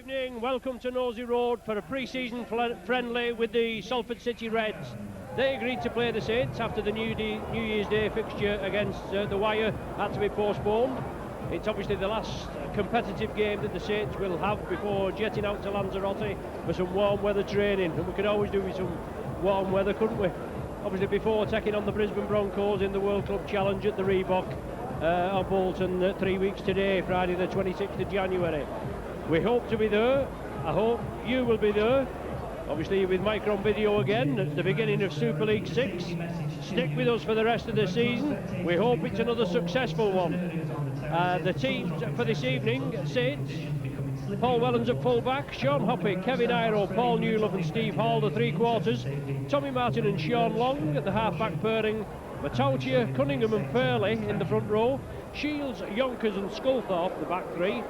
Evening, welcome to Nosey Road for a pre-season friendly with the Salford City Reds. They agreed to play the Saints after the New Year's Day fixture against the Wire had to be postponed. It's obviously the last competitive game that the Saints will have before jetting out to Lanzarote for some warm weather training, and we could always do with some warm weather, couldn't we? Obviously before taking on the Brisbane Broncos in the World Club Challenge at the Reebok of Bolton 3 weeks today, Friday the 26th of January. We hope to be there. I hope you will be there. Obviously with Micron Video again at the beginning of Super League 6. Stick with us for the rest of the season. We hope it's another successful one. The teams for this evening: Saints, Paul Wellens at full-back, Sean Hoppy, Kevin Iro, Paul Newlove and Steve Hall, the three-quarters, Tommy Martin and Sean Long at the half-back pairing, Matautia, Cunningham and Fairley in the front row, Shields, Yonkers and Sculthorpe, the back three.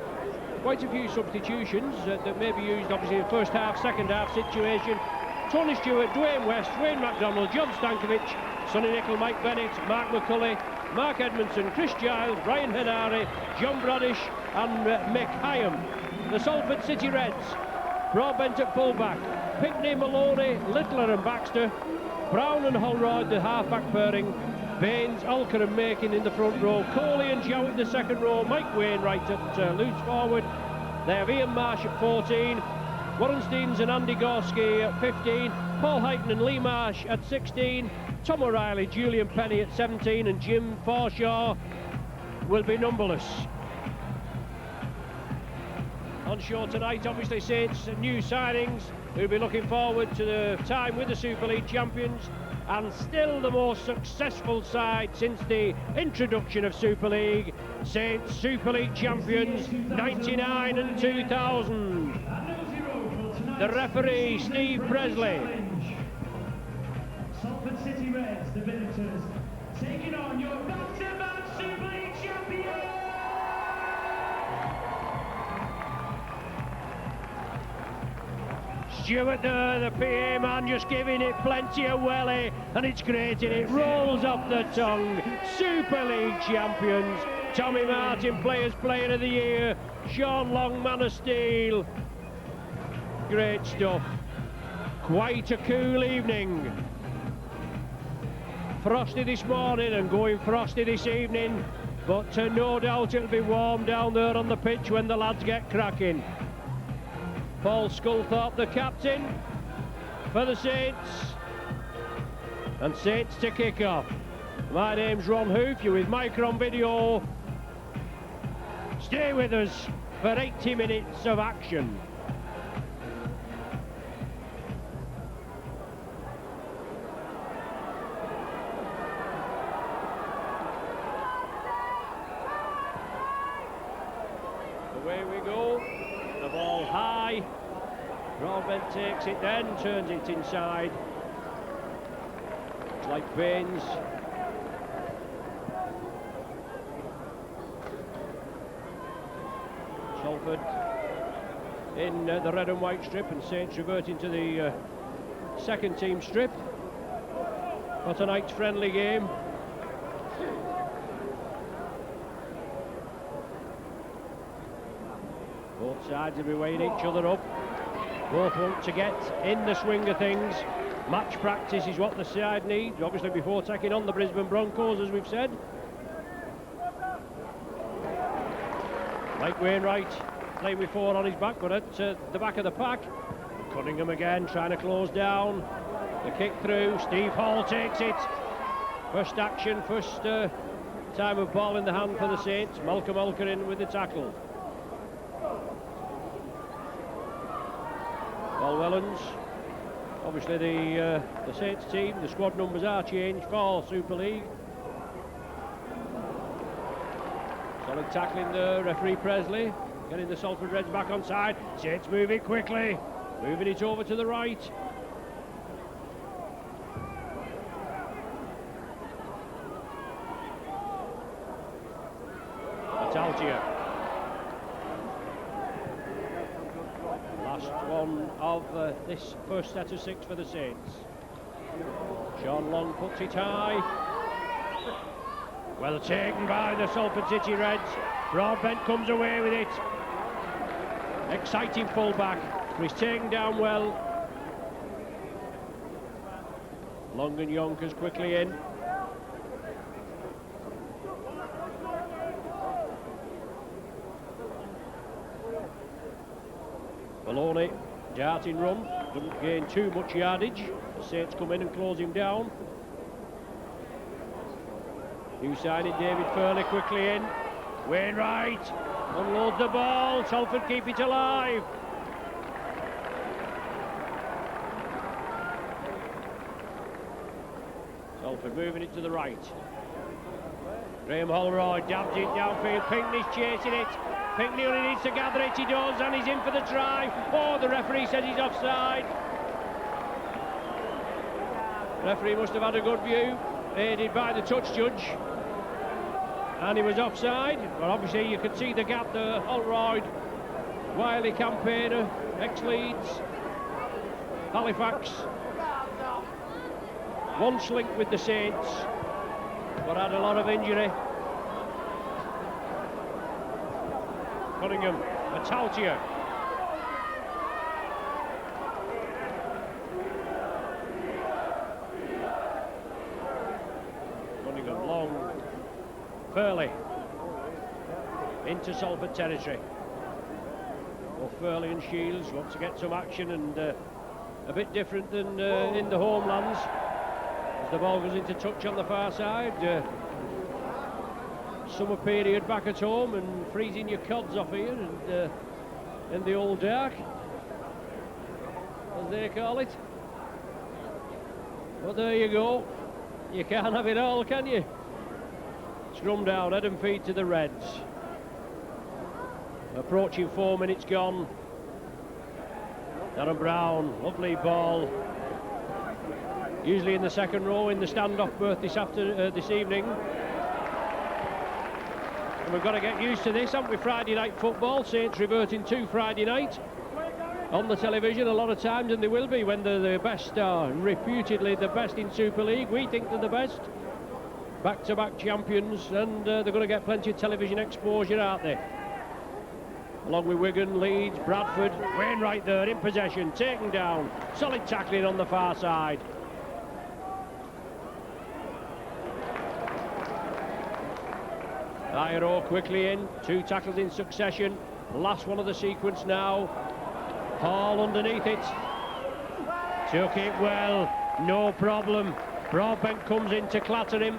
Quite a few substitutions that may be used obviously in first half, second half situation. Tony Stewart, Dwayne West, Wayne MacDonald, John Stankovic, Sonny Nicol, Mike Bennett, Mark McCulley, Mark Edmondson, Chris Giles, Ryan Henare, John Bradish and Mick Hyam. The Salford City Reds, Broadbent at full-back, Pickney, Maloney, Littler and Baxter, Brown and Holroyd the half-back pairing, Baines, Alker and Makin in the front row, Coley and Jowett the second row, Mike Wainwright at loose forward. They have Ian Marsh at 14, Warren Steens and Andy Gorski at 15, Paul Heighton and Lee Marsh at 16, Tom O'Reilly, Julian Penny at 17 and Jim Forshaw will be numberless. On show tonight, obviously, Saints new signings. We'll be looking forward to the time with the Super League champions and still the most successful side since the introduction of Super League. Saints Super League champions 99 and 2000. The referee, Steve Presley. Salford City Reds, the visitors, taking on your back-to-back Super League champions. Stewart there, the PA man, just giving it plenty of welly, and it's great, and it rolls off the tongue. Super League champions. Tommy Martin, Players Player of the Year. Sean Long, Man of Steel. Great stuff. Quite a cool evening. Frosty this morning and going frosty this evening, but no doubt it'll be warm down there on the pitch when the lads get cracking. Paul Sculthorpe, the captain for the Saints, and Saints to kick off. My name's Ron Hoof, you're with Micron Video. Stay with us for 80 minutes of action. Away we go. The ball high. Broadbent takes it then, turns it inside. It's like Baines. Salford in the red and white strip, and Saints reverting to the second team strip. For tonight's friendly game. Both sides will be weighing each other up. Both want to get in the swing of things. Match practice is what the side needs, obviously before taking on the Brisbane Broncos, as we've said. Mike Wainwright playing with four on his back, but at the back of the pack. Cunningham again trying to close down. The kick through, Steve Hall takes it. First action, first time of ball in the hand for the Saints. Malcolm Alker in with the tackle. Paul Wellens, obviously the Saints team, the squad numbers are changed for Super League. Solid tackling there, referee Presley, getting the Salford Reds back on side. Saints moving quickly, moving it over to the right. Matautia. Last one of this first set of six for the Saints. Sean Long puts it high. Well taken by the Salford City Reds. Broadbent comes away with it. exciting full-back. He's taken down well. Long and Yonkers quickly in. Maloney, darting run, doesn't gain too much yardage. The Saints come in and close him down. New signing David Furley quickly in. Wainwright unloads the ball. Salford keep it alive. Salford moving it to the right. Graham Holroyd dabs it downfield. Pinkney's chasing it. Pinkney only needs to gather it. He does, and he's in for the try. Oh, the referee says he's offside. The referee must have had a good view, aided by the touch judge. And he was offside, but obviously you could see the gap there. Holroyd, wily campaigner, ex-Leeds, Halifax. Once linked with the Saints, but had a lot of injury. Cunningham, Ataltia. Cunningham, long. Furley into Salford territory. Well, Furley and Shields want to get some action, and a bit different than in the homelands. As the ball goes into touch on the far side. Summer period back at home and freezing your cods off here and in the old dark, as they call it. But there you go. You can't have it all, can you? Scrum down, head and feet to the Reds. Approaching 4 minutes gone. Darren Brown, lovely ball. Usually in the second row in the standoff berth this evening. And we've got to get used to this, haven't we? Friday night football, Saints reverting to Friday night on the television a lot of times, and they will be when they're the best, reputedly the best in Super League. We think they're the best. Back-to-back champions, and they're going to get plenty of television exposure, aren't they? Along with Wigan, Leeds, Bradford. Wainwright there in possession, taken down. Solid tackling on the far side. Iro quickly in, 2 tackles in succession. Last one of the sequence now. Hall underneath it. Took it well, no problem. Broadbent comes in to clatter him.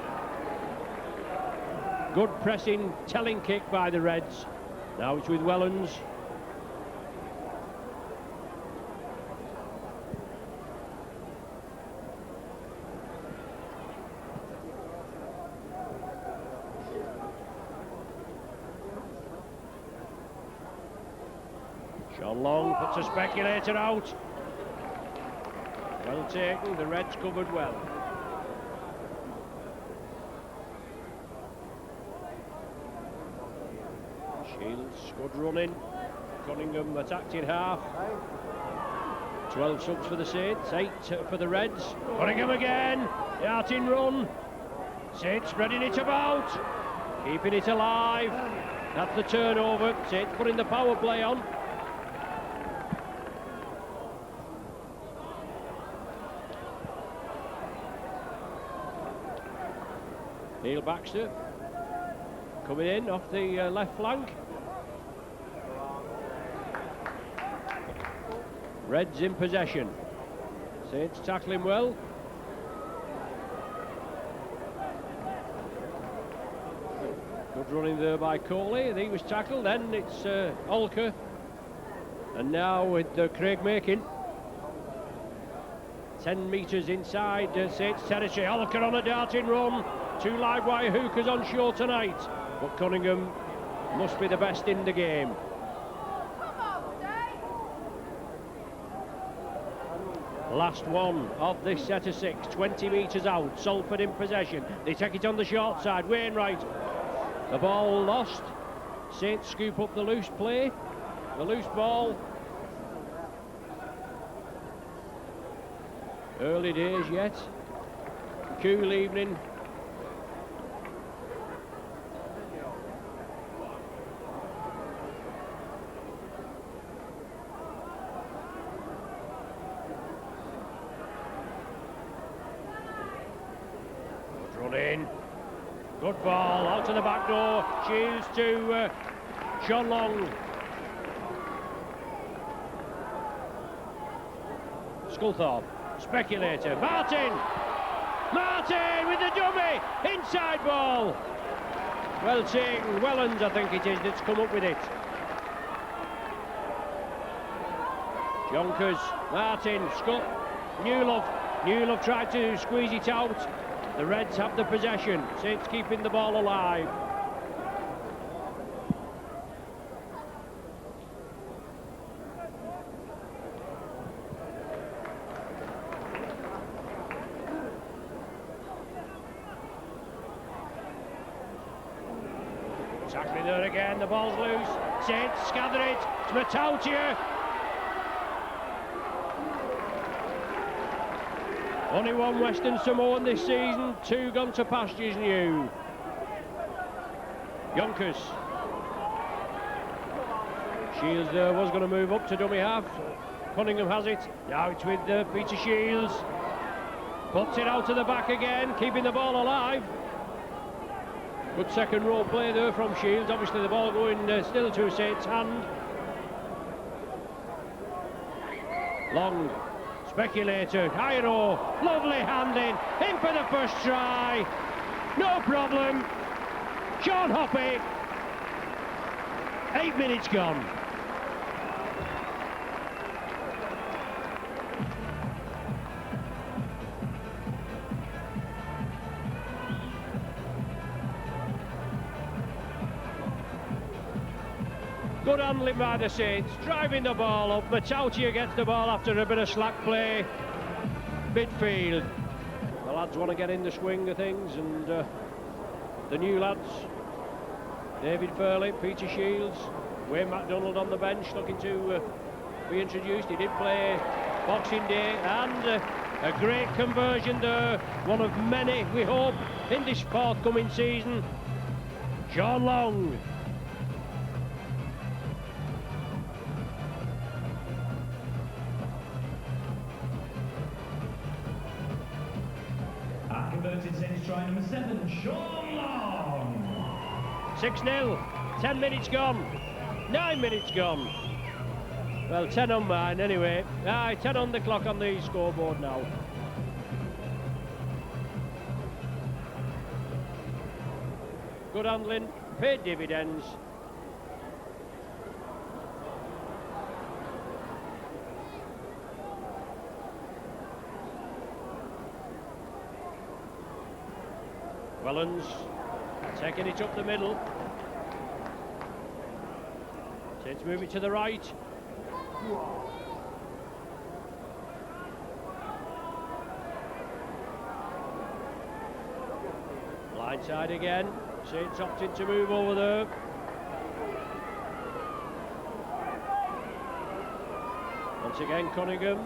Good pressing, telling kick by the Reds. Now it's with Wellens. Sean Long puts a speculator out. Well taken, the Reds covered well. Shields, good running. Cunningham attacked in half. 12 subs for the Saints, 8 for the Reds. Cunningham again, darting run. Saints spreading it about, keeping it alive. That's the turnover. Saints putting the power play on. Neil Baxter coming in off the left flank. Reds in possession. Saints tackling well. Good running there by Coley, and he was tackled. Then it's Olker, and now with Craig Makin. 10 metres inside Saints territory. Olker on a darting run. 2 live wire hookers on show tonight, but Cunningham must be the best in the game. Last one of this set of 6, 20 metres out. Salford in possession. They take it on the short side. Wainwright. The ball lost. Saints scoop up the loose play. The loose ball. Early days yet. Cool evening. Put in. Good ball, out to the back door. Shields to Sean Long. Sculthorpe, speculator, Martin with the dummy, inside ball. Well taken, Wellens I think it is that's come up with it. Jonkers, Martin, Newlove tried to squeeze it out. The Reds have the possession, Saints keeping the ball alive. Tackling there again, the ball's loose. Saints gather it, it's Matautia. Only one Western Samoan this season, 2 gone to pastures new. Yonkers. Shields there was going to move up to dummy half. Cunningham has it. Now it's with Peter Shields. Puts it out to the back again, keeping the ball alive. Good second row play there from Shields. Obviously the ball going still to Saints' hand. Long. Speculator, Cairo, lovely handling, in for the first try, no problem. Sean Hoppy, 8 minutes gone. Good handling by the Saints, driving the ball up. Matautia gets the ball after a bit of slack play. Midfield. The lads want to get in the swing of things, and the new lads, David Furley, Peter Shields, Wayne MacDonald on the bench looking to be introduced. He did play Boxing Day, and a great conversion there. One of many, we hope, in this forthcoming season. Sean Long. Converted Saints try number 7, Sean Long. 6-0, 10 minutes gone, 9 minutes gone. Well, 10 on mine anyway. 10 on the clock on the scoreboard now. Good handling, paid dividends. Wellens taking it up the middle. Saints move it to the right. Blindside again. Saints opted to move over there. Once again Cunningham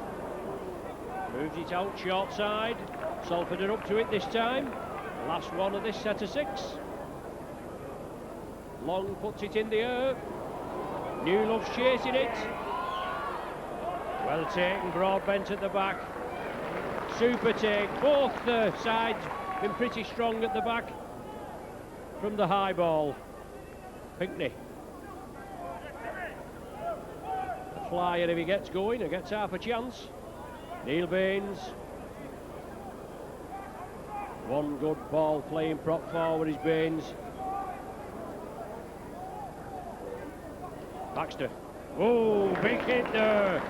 moves it out short side. Salford are up to it this time. Last one of this set of 6. Long puts it in the air. Newlove's chasing it. Well taken, Broadbent at the back. Super take. Both sides been pretty strong at the back from the high ball. Pinkney. A flyer if he gets going, he gets half a chance. Neil Baines. One good ball playing prop forward is Baines. Baxter. Oh, big hit there.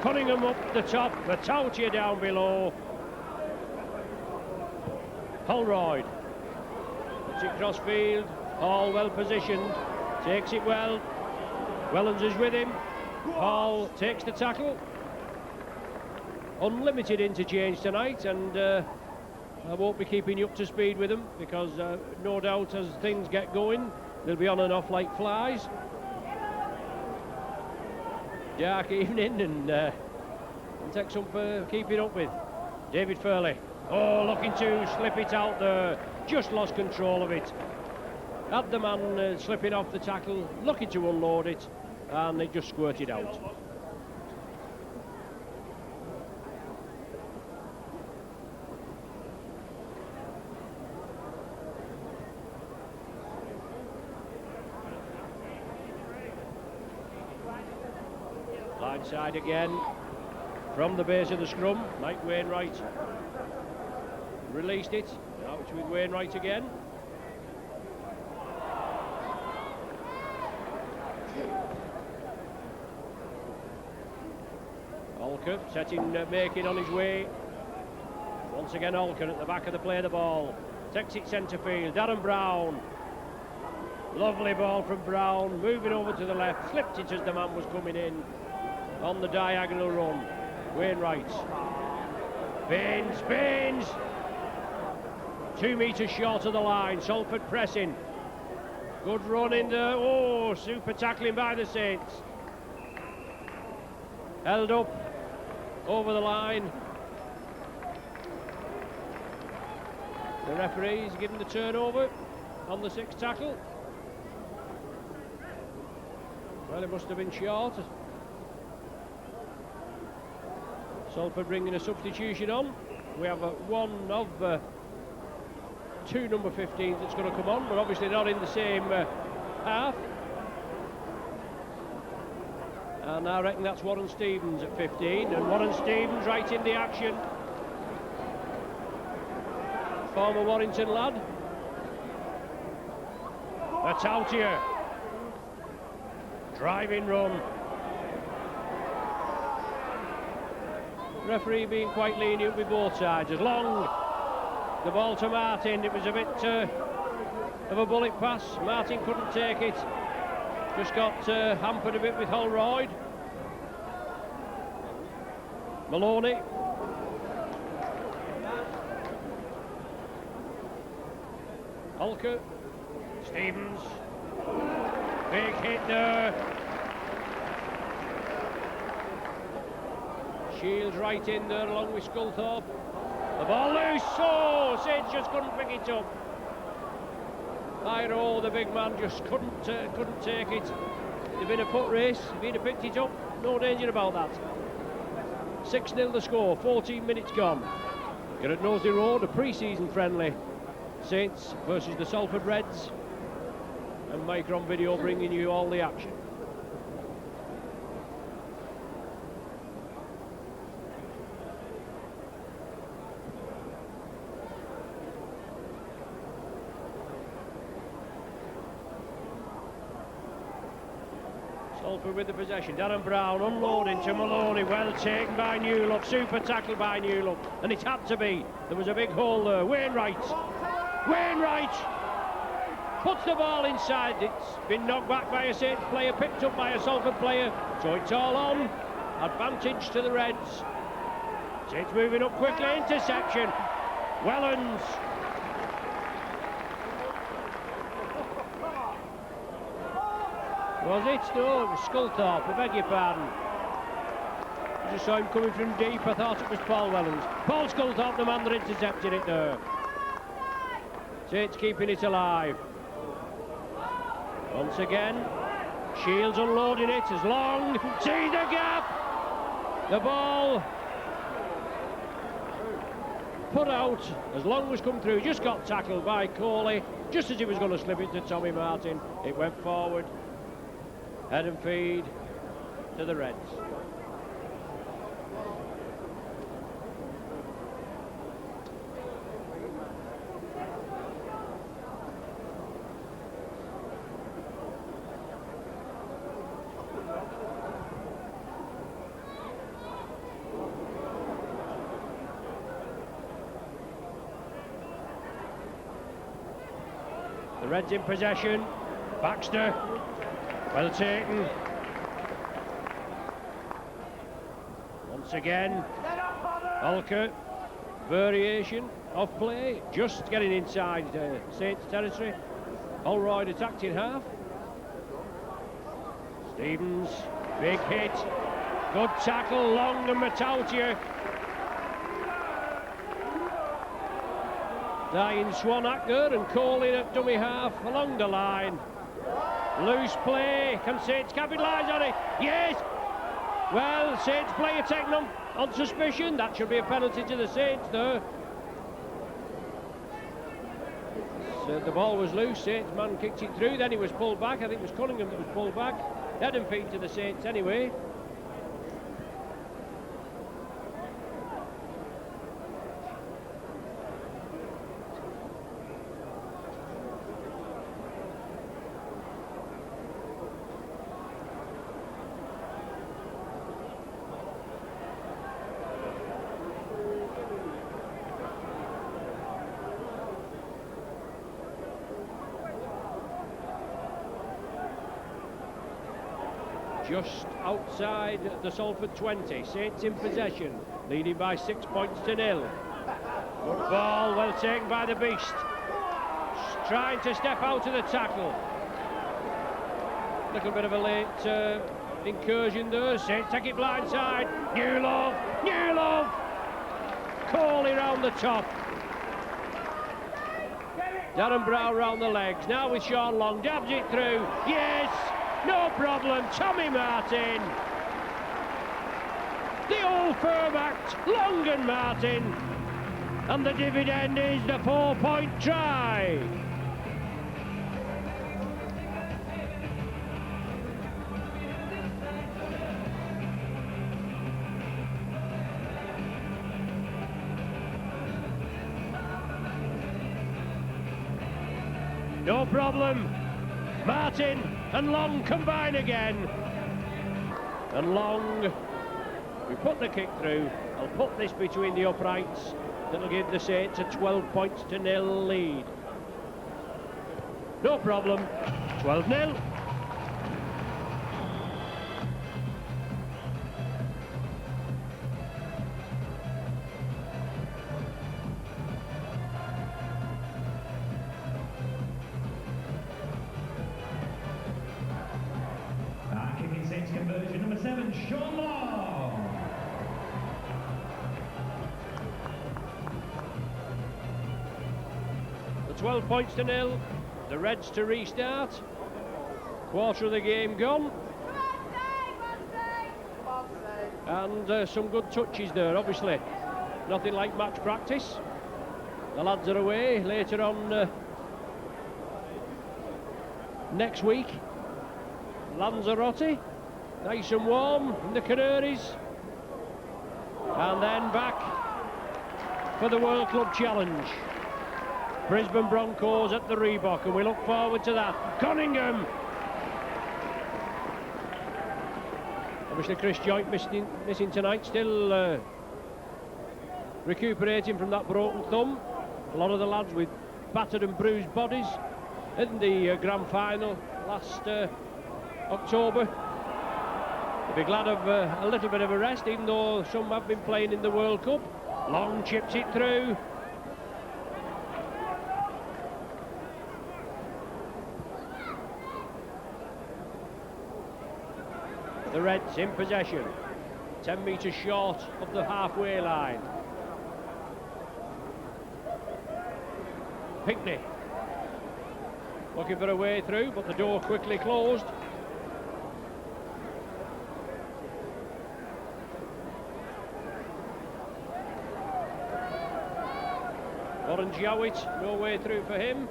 Cunningham up the top, Matautia down below. Holroyd. Puts it cross field. Hall well positioned. Takes it well. Wellens is with him. Hall takes the tackle. Unlimited interchange tonight, and I won't be keeping you up to speed with them because no doubt as things get going they'll be on and off like flies. Dark evening and take some keeping up with. David Furley, looking to slip it out there, just lost control of it. Had the man slipping off the tackle, looking to unload it, and it just squirted out. Right side again. From the base of the scrum, Mike Wainwright released it. Now it's with Wainwright again. Olker making on his way. Once again Olker at the back of the play the ball. Takes it centre field. Darren Brown. Lovely ball from Brown. Moving over to the left. Slipped it as the man was coming in on the diagonal run. Wainwright. Baines. 2 metres short of the line. Salford pressing. Good run in there. Oh, super tackling by the Saints. Held up over the line. The referee's given the turnover on the 6th tackle. Well, it must have been short. Salford bringing a substitution on. We have one of 2 number 15s that's going to come on, but obviously not in the same half. And I reckon that's Warren Stevens at 15, and Warren Stevens right in the action. Former Warrington lad. That's out here. Driving run. Referee being quite lenient with both sides. As long the ball to Martin, it was a bit of a bullet pass. Martin couldn't take it. Just got hampered a bit with Holroyd. Maloney. Olker. Stevens. Big hit there. Shields right in there along with Sculthorpe. The ball loose. Oh, Saints just couldn't pick it up. Iro, the big man, just couldn't take it. It'd been a foot race. If he'd have picked it up, no danger about that. 6-0 the score. 14 minutes gone. You're at Knowsley Road, a pre-season friendly. Saints versus the Salford Reds. And Micron Video bringing you all the action. Salford with the possession. Darren Brown unloading to Maloney. Well taken by Newlook. Super tackle by Newlook. And it had to be. There was a big hole there. Wainwright puts the ball inside. It's been knocked back by a Saints player, picked up by a Salford player. So it's all on. Advantage to the Reds. Saints moving up quickly. Interception. Wellens. Was it? No, it was Sculthorpe. I beg your pardon. I just saw him coming from deep. I thought it was Paul Wellens. Paul Sculthorpe, the man that intercepted it there. Saints keeping it alive. Once again, Shields unloading it as long. See the gap. The ball put out as long was come through. Just got tackled by Coley. Just as he was going to slip it to Tommy Martin, it went forward. Head and feed to the Reds. The Reds in possession. Baxter. Well taken. Once again, Olker, variation of play, just getting inside Saints territory. Holroyd attacked in half. Stevens, big hit, good tackle, Long and Matautia. Dying Swanak there and Coley at dummy half along the line. Loose play, can Saints capitalise on it? Yes! Well, Saints player taken on suspicion. That should be a penalty to the Saints there. So the ball was loose, Saints man kicked it through, then he was pulled back. I think it was Cunningham that was pulled back. Head and feet to the Saints anyway. just outside the Salford 20. Saints in possession, leading by 6 points to 0. Good ball, well taken by the Beast. Trying to step out of the tackle. Little bit of a late incursion there. Saints take it blindside. New love. Corley round the top. Darren Brow round the legs. Now with Sean Long, dabs it through. Yes, no problem. Tommy Martin. The old firm act, Long and Martin. And the dividend is the 4-point try. No problem. Martin and Long combine again. And Long, we put the kick through. I'll put this between the uprights. That'll give the Saints a 12 points to 0 lead. No problem. 12-0. Kicking Saints conversion, number 7, Sean Long. The 12 points to 0. The Reds to restart. Quarter of the game gone. And some good touches there, obviously. Nothing like match practice. The lads are away later on next week. Lanzarote, nice and warm in the Canaries. And then back for the World Club Challenge. Brisbane Broncos at the Reebok, and we look forward to that. Cunningham. Obviously Chris Joint missing tonight, still recuperating from that broken thumb. A lot of the lads with battered and bruised bodies in the grand final last October. They'll be glad of a little bit of a rest, even though some have been playing in the World Cup. Long chips it through. The Reds in possession, 10 metres short of the halfway line. Pinkney looking for a way through, but the door quickly closed. Warren Jowett, no way through for him.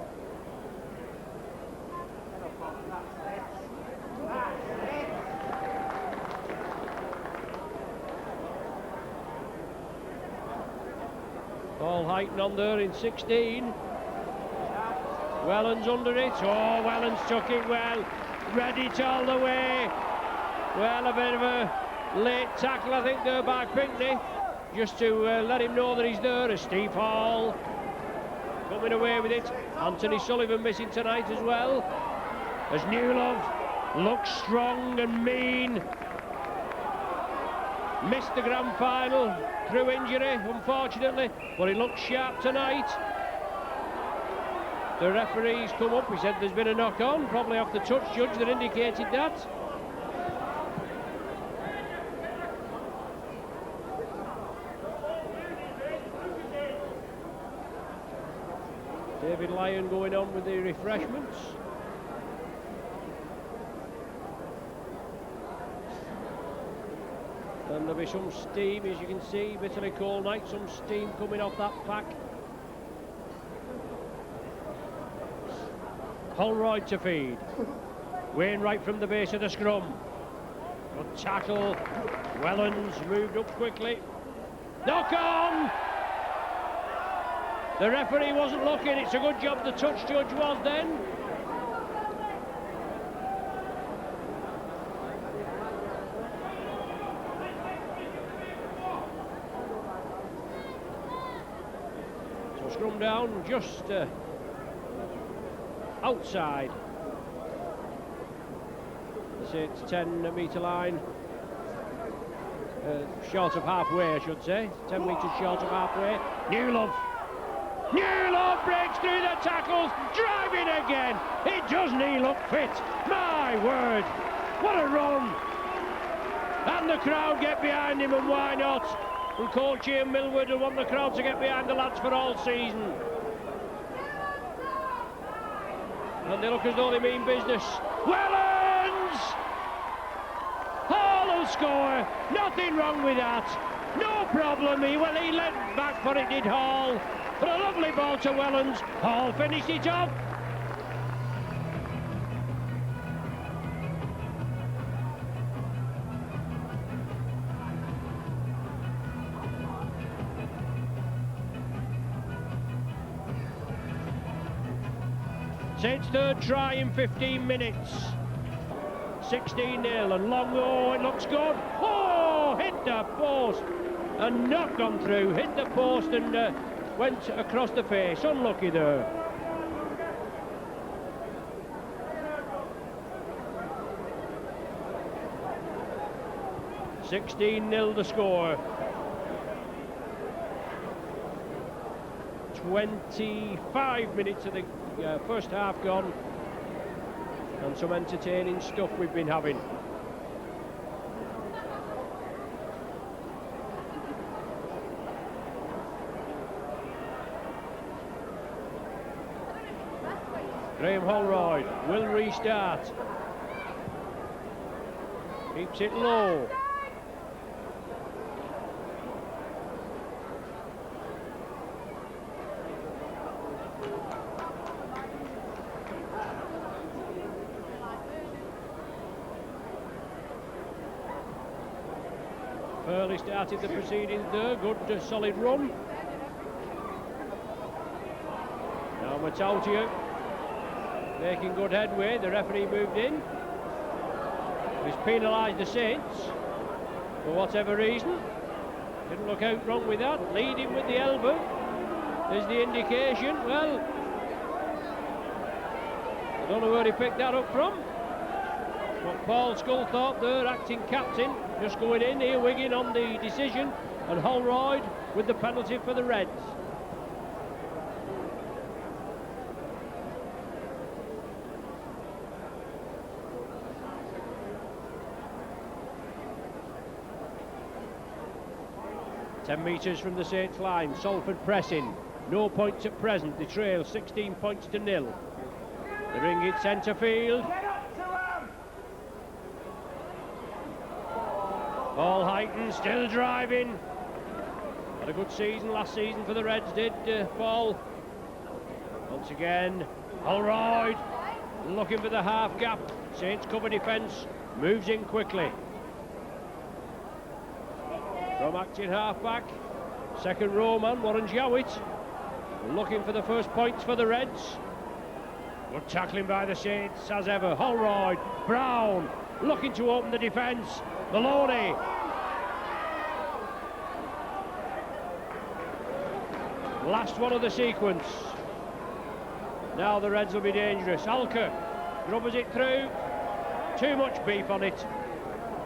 All heightened on there in 16. Wellens under it. Oh, Wellens took it well. Read it all the way. Well, a bit of a late tackle, I think, there by Pinkney. Just to let him know that he's there. As Steve Hall coming away with it. Anthony Sullivan missing tonight as well. As Newlove looks strong and mean. Missed the grand final through injury, unfortunately, but he looks sharp tonight. The referee's come up, he said there's been a knock-on, probably off the touch judge that indicated that. David Lyon going on with the refreshments. And there'll be some steam, as you can see, bitterly cold night, some steam coming off that pack. Holroyd to feed. Wainwright from the base of the scrum. Good tackle. Wellens moved up quickly. Knock on! The referee wasn't looking. It's a good job the touch judge was then. So scrum down just outside Saints 10-metre line. Short of halfway, I should say. 10 metres short of halfway. Newlove breaks through the tackles, driving again. Doesn't he look fit? My word, what a run! And the crowd get behind him, and why not? And coach Ian Millward will want the crowd to get behind the lads for all season. And they look as though they mean business. Wellens! Hall will score, nothing wrong with that. No problem, he leant back for it, did Hall. But a lovely ball to Wellens. Hall finished it off. Saints' third try in 15 minutes. 16-0 and long, oh, it looks good. Oh, hit the post and not gone through. Hit the post and went across the face. Unlucky there. (16-0) the score. 25 minutes of the first half gone, and some entertaining stuff we've been having. Graham Holroyd will restart. Keeps it low. Early started the proceedings there, good solid run. Now Matautio making good headway, the referee moved in. He's penalised the Saints for whatever reason. Didn't look out wrong with that, leading with the elbow is the indication. Well, I don't know where he picked that up from. But Paul Sculthorpe there, acting captain, just going in here, Wigan on the decision, and Holroyd with the penalty for the Reds. Ten metres from the Saints line, Salford pressing, no points at present, they trail 16 points to 0. They bring it centre field. Paul Heighton still driving. Had a good season last season for the Reds, did Paul. Once again, Holroyd looking for the half gap. Saints cover defence, moves in quickly. From acting half-back, second row man, Warren Jowett, looking for the first points for the Reds. Good tackling by the Saints, as ever. Holroyd, Brown, looking to open the defence. Maloney. Last one of the sequence. Now the Reds will be dangerous. Alker rubbers it through. Too much beef on it.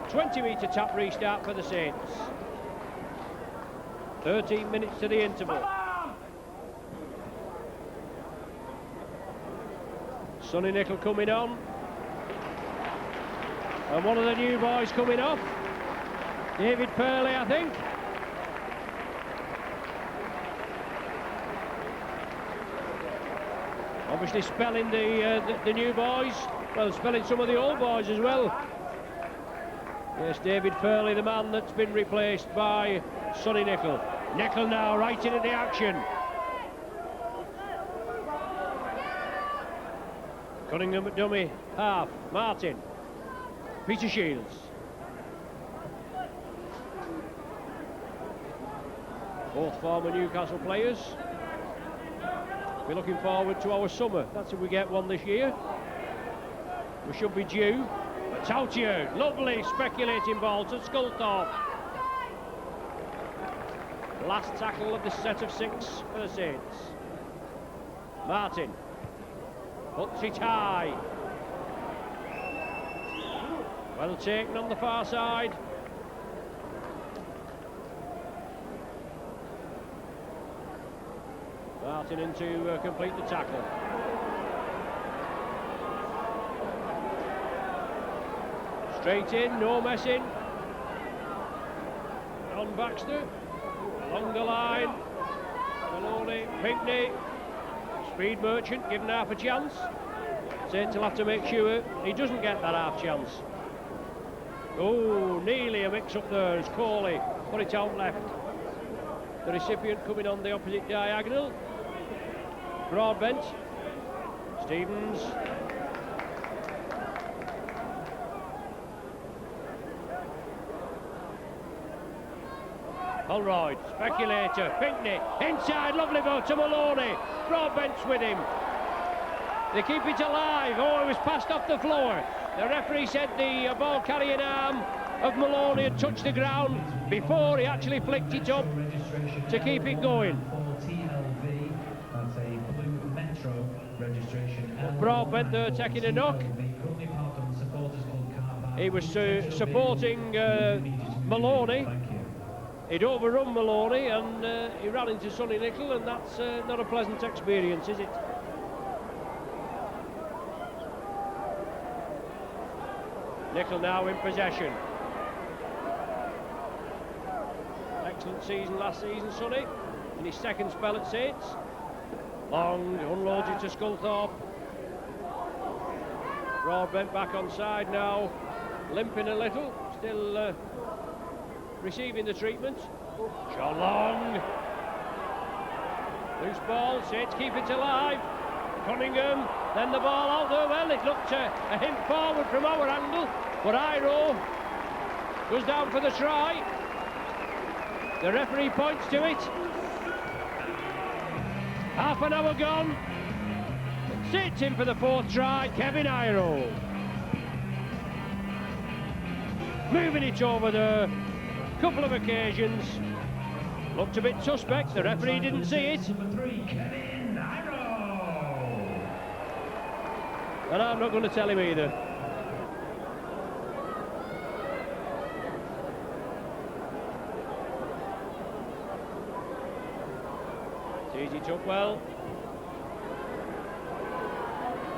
20-metre tap restart for the Saints. 13 minutes to the interval. Sonny Nicol coming on. And one of the new boys coming off. David Purley, I think. Obviously spelling the new boys. Well, spelling some of the old boys as well. Yes, David Purley, the man that's been replaced by Sonny Nicol. Nicol now right into the action. Cunningham at dummy, half, Martin. Peter Shields. Both former Newcastle players. We're looking forward to our summer. That's if we get one this year. We should be due. Tautier, lovely speculating ball to Sculthorpe. Last tackle of the set of 6 for the Saints. Martin puts it high. Well taken on the far side. Martin in to complete the tackle. Straight in, no messing. On Baxter, along the line. Maloney, Pinkney, Speed Merchant given half a chance. Saints will have to make sure he doesn't get that half chance. Oh, nearly a mix-up there as Corley put it out left. The recipient coming on the opposite diagonal. Broadbent, Stevens. Holroyd, speculator, Pinkney, inside, lovely ball to Maloney. Broadbent's with him. They keep it alive. Oh, it was passed off the floor. The referee said the ball carrying arm of Maloney had touched the ground before he actually flicked it up to keep it going. Broadbent there taking a knock. He was supporting Maloney. He'd overrun Maloney and he ran into Sonny Nicol, and that's not a pleasant experience, is it? Nicol now in possession. Excellent season last season, Sonny, in his second spell at Saints. Long, unloads it to Sculthorpe. Broadbent back on side now, limping a little, still receiving the treatment. John Long. Loose ball, Saints keep it alive. Cunningham, then the ball out there. Well, it looked a hint forward from our angle, but Iro goes down for the try. The referee points to it. Half an hour gone. Saints in for the fourth try, Kevin Iro. Moving it over there. Couple of occasions, looked a bit suspect, the referee didn't see it. Kevin Iro. And I'm not going to tell him either. Sees it up well.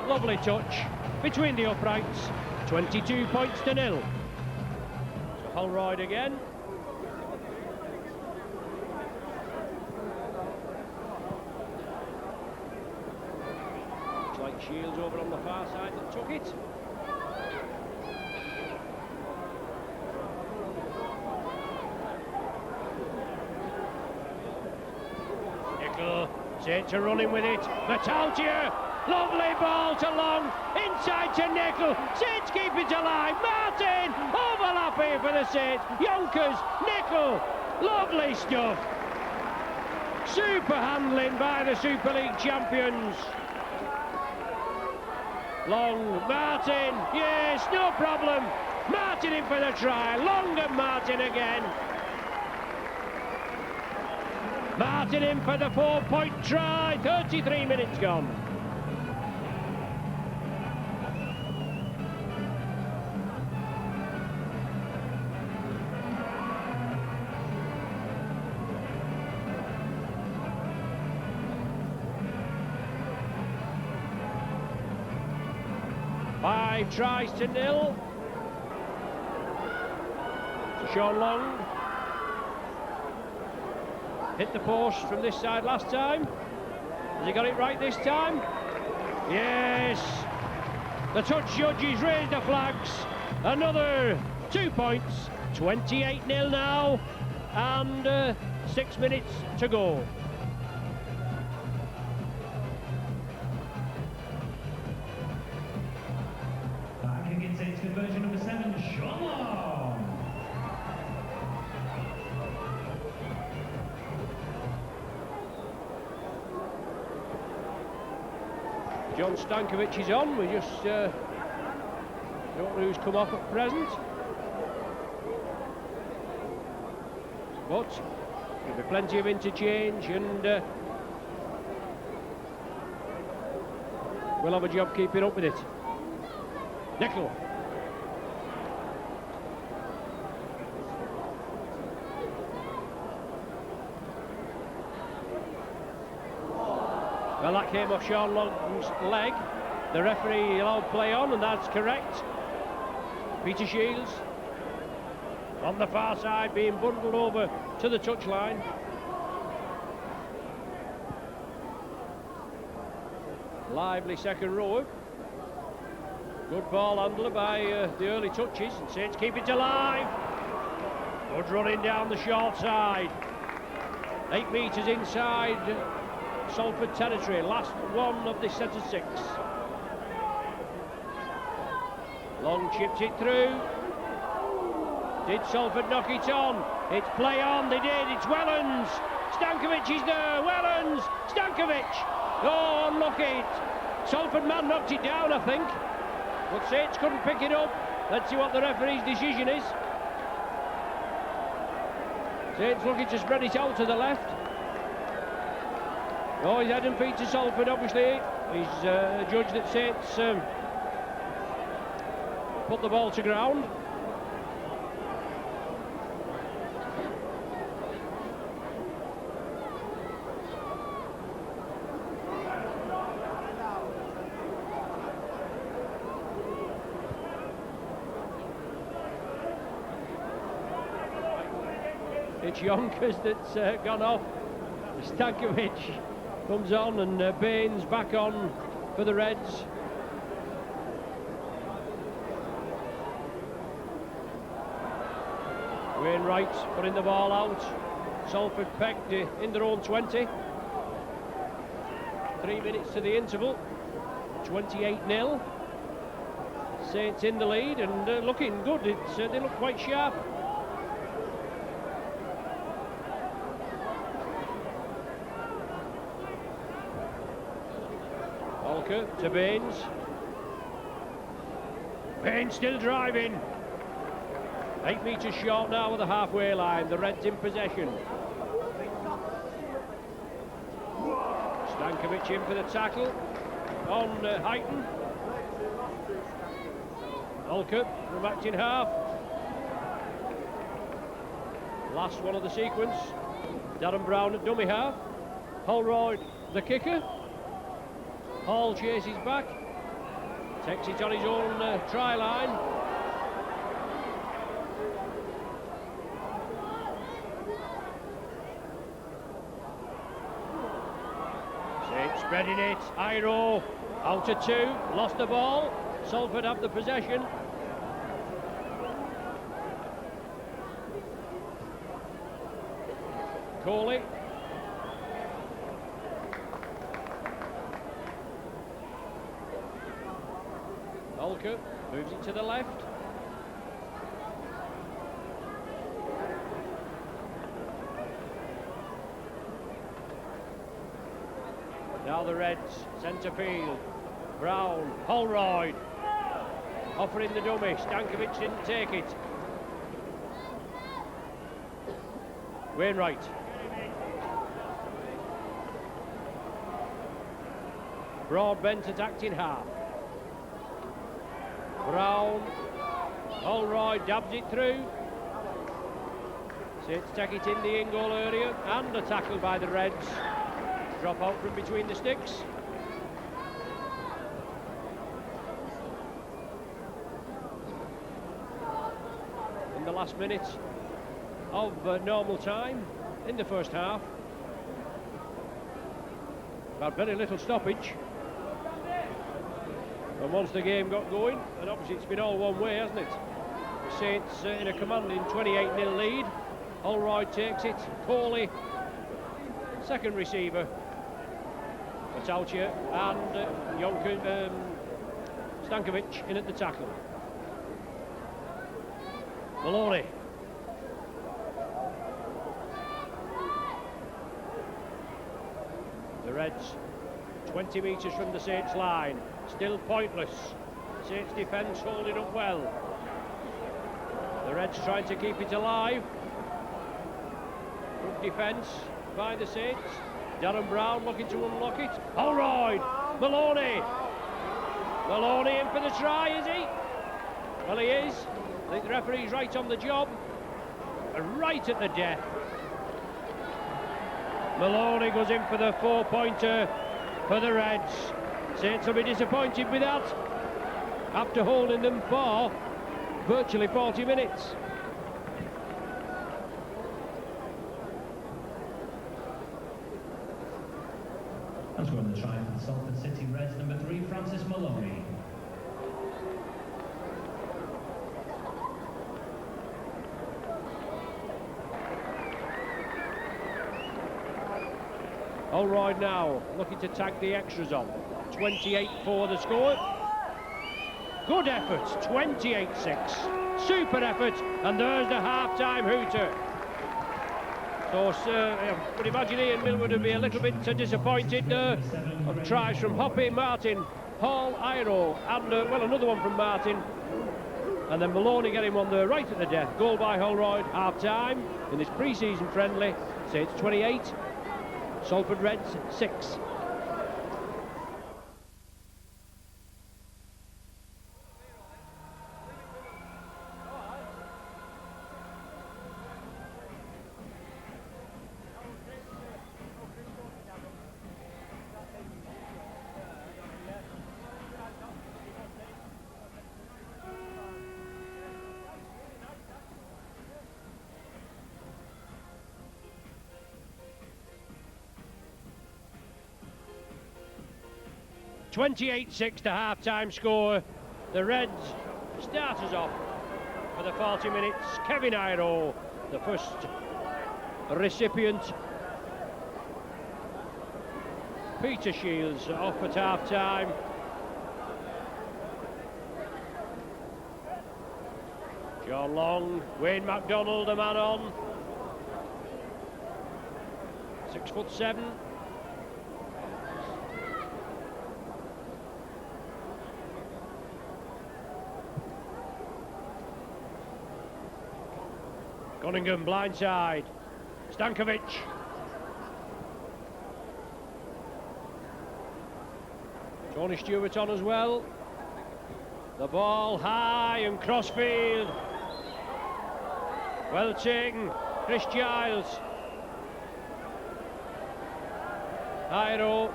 Lovely touch between the uprights. 22 points to 0. So Holroyd again. Shields over on the far side that took it. Nicol, Saints are running with it. Metaltier, lovely ball to Long, inside to Nicol. Saints keep it alive. Martin, overlap here for the Saints. Yonkers, Nicol, lovely stuff. Super handling by the Super League champions. Long, Martin, yes, no problem. Martin in for the try, Long and Martin again. Martin in for the 4-point try, 33 minutes gone. Five tries to 0. Sean Long hit the post from this side last time. Has he got it right this time? Yes. The touch judges raised the flags. Another 2 points. 28-0 now, and 6 minutes to go. Saints conversion number 7, Sean Long. John Stankovic is on. We just don't know who's come off at present. But there'll be plenty of interchange, and we'll have a job keeping up with it. Nicol. Well, that came off Sean Long's leg. The referee allowed play on, and that's correct. Peter Shields on the far side, being bundled over to the touchline. Lively second row. Good ball handler by the early touches, and Saints keep it alive. Good running down the short side. 8 metres inside Salford territory. Last one of this set of 6. Long chips it through. Did Salford knock it on? It's play on, they did. It's Wellens. Stankovic is there. Wellens. Stankovic. Oh, unlucky. Salford man knocked it down, I think. But Saints couldn't pick it up. Let's see what the referee's decision is. Saints looking to spread it out to the left. Oh, he's head and feet to Salford, obviously. He's judged that Saints put the ball to ground. It's Yonkers that's gone off. Stankovic comes on, and Baines back on for the Reds. Wainwright putting the ball out. Salford pegged in their own 20. 3 minutes to the interval. 28-0. Saints in the lead and looking good. They look quite sharp. To Baines. Baines still driving. 8 metres short now of the halfway line. The Reds in possession. Stankovic in for the tackle on Heighton. Olcutt from acting half. Last one of the sequence. Darren Brown at dummy half. Holroyd the kicker. Hall chases back, takes it on his own try line. Saints spreading it, Iro out to 2, lost the ball. Salford have the possession. Coley. Olcutt moves it to the left. Now the Reds, centre field. Brown, Holroyd, offering the dummy. Stankovic didn't take it. Wainwright. Broadbent attacked in half. Brown, Holroyd dabs it through. Saints take it in the in-goal area, and a tackle by the Reds. Drop out from between the sticks. In the last minute of normal time in the first half. But very little stoppage. And once the game got going, and obviously it's been all one way, hasn't it? The Saints in a commanding 28-0 lead. Holroyd takes it. Coley, second receiver. Matautia and Stankovic in at the tackle. Maloney. The Reds 20 metres from the Saints line. Still pointless. Saints defence holding up well. The Reds trying to keep it alive. Good defence by the Saints. Darren Brown looking to unlock it. Holroyd, Maloney. Maloney in for the try, is he? Well, he is. I think the referee's right on the job. Right at the death. Maloney goes in for the 4-pointer. for the Reds. Saints will be disappointed with that after holding them for virtually 40 minutes. And scoring the try for the Salford City Reds, number 3, Francis Maloney. Holroyd now looking to tag the extras on. 28 for the score. Good effort, 28-6. Super effort, and there's the half-time hooter. So I would imagine Ian Millwood would be a little bit disappointed of tries from Hoppy, Martin, Hall, Iro, and well, another one from Martin. And then Maloney getting on the right at the death. Goal by Holroyd, half-time in this pre-season friendly. Saints 28, Salford Reds 6. (28-6) to half-time score. The Reds start us off for the 40 minutes. Kevin Iro, the first recipient. Peter Shields off at half-time. John Long, Wayne MacDonald, a man on. 6'7". Cunningham blindside. Stankovic. Tony Stewart on as well. The ball high and crossfield. Well taken. Chris Giles. Iro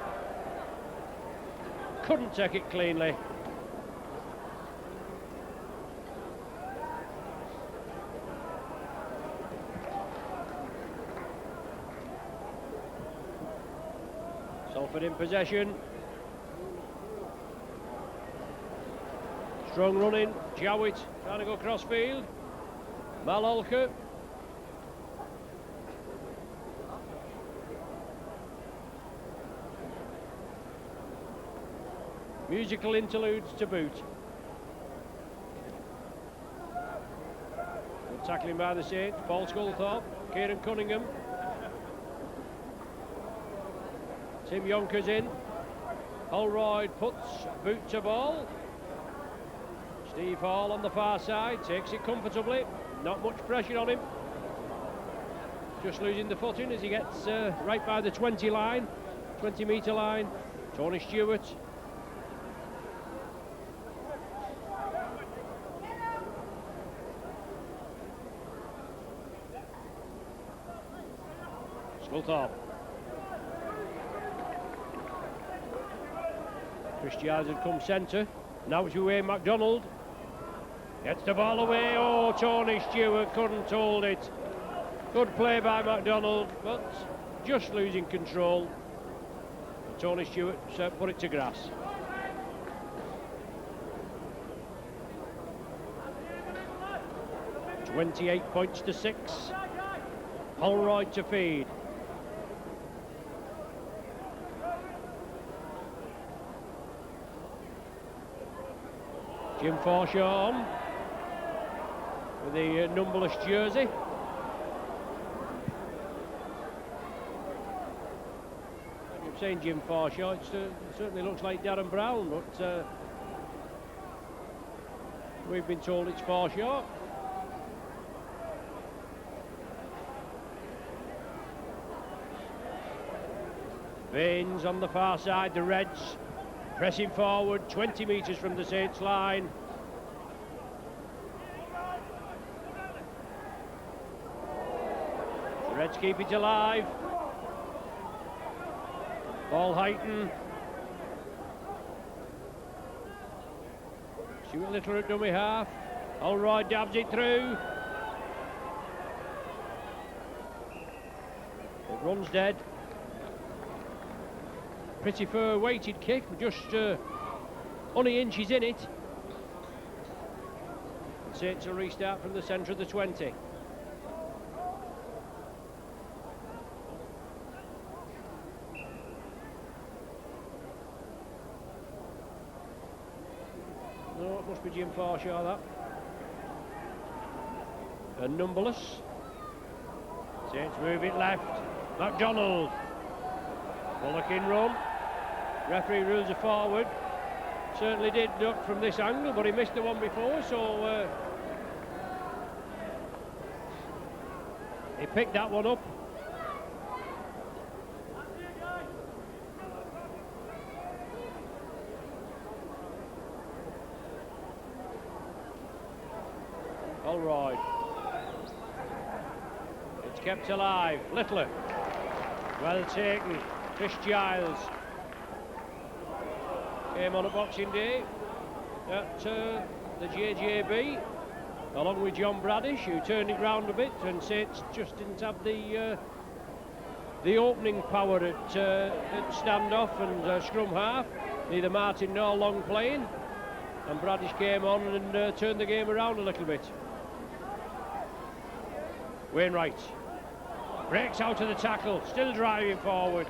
couldn't take it cleanly. Salford in possession. Strong running. Jowett trying to go crossfield. Malolka. Musical interludes to boot. Good tackling by the Saints. Paul Sculthorpe. Kieran Cunningham. Tim Yonkers in. Holroyd puts boot to ball. Steve Hall on the far side, takes it comfortably. Not much pressure on him. Just losing the footing as he gets right by the 20 line, 20 metre line. Tony Stewart. Sculthorpe. Christian had come centre. Now to Wayne MacDonald. Gets the ball away. Oh, Tony Stewart couldn't hold it. Good play by MacDonald, but just losing control. Tony Stewart put it to grass. (28 points to 6). Holroyd to feed. Jim Forshaw on with the numberless jersey. You've seen Jim Forshaw, it certainly looks like Darren Brown, but we've been told it's Forshaw. Baines on the far side, the Reds pressing forward, 20 metres from the Saints line. The Reds keep it alive. Ball Heighton, Stuart Little at dummy half. Alroyd dabs it through. It runs dead. Pretty fair weighted kick, just only inches in it. And Saints will restart from the centre of the 20. No, it must be Jim Forshaw, that. And numberless. Saints move it left. MacDonald. Bullock in run. Referee rules a forward. Certainly did duck from this angle, but he missed the one before, so he picked that one up. All right. It's kept alive. Littler. Well taken. Chris Giles came on a Boxing Day at the JJB along with John Bradish, who turned it round a bit, and Saints just didn't have the opening power at standoff and scrum half. Neither Martin nor Long playing, and Bradish came on and turned the game around a little bit. Wainwright breaks out of the tackle, still driving forward.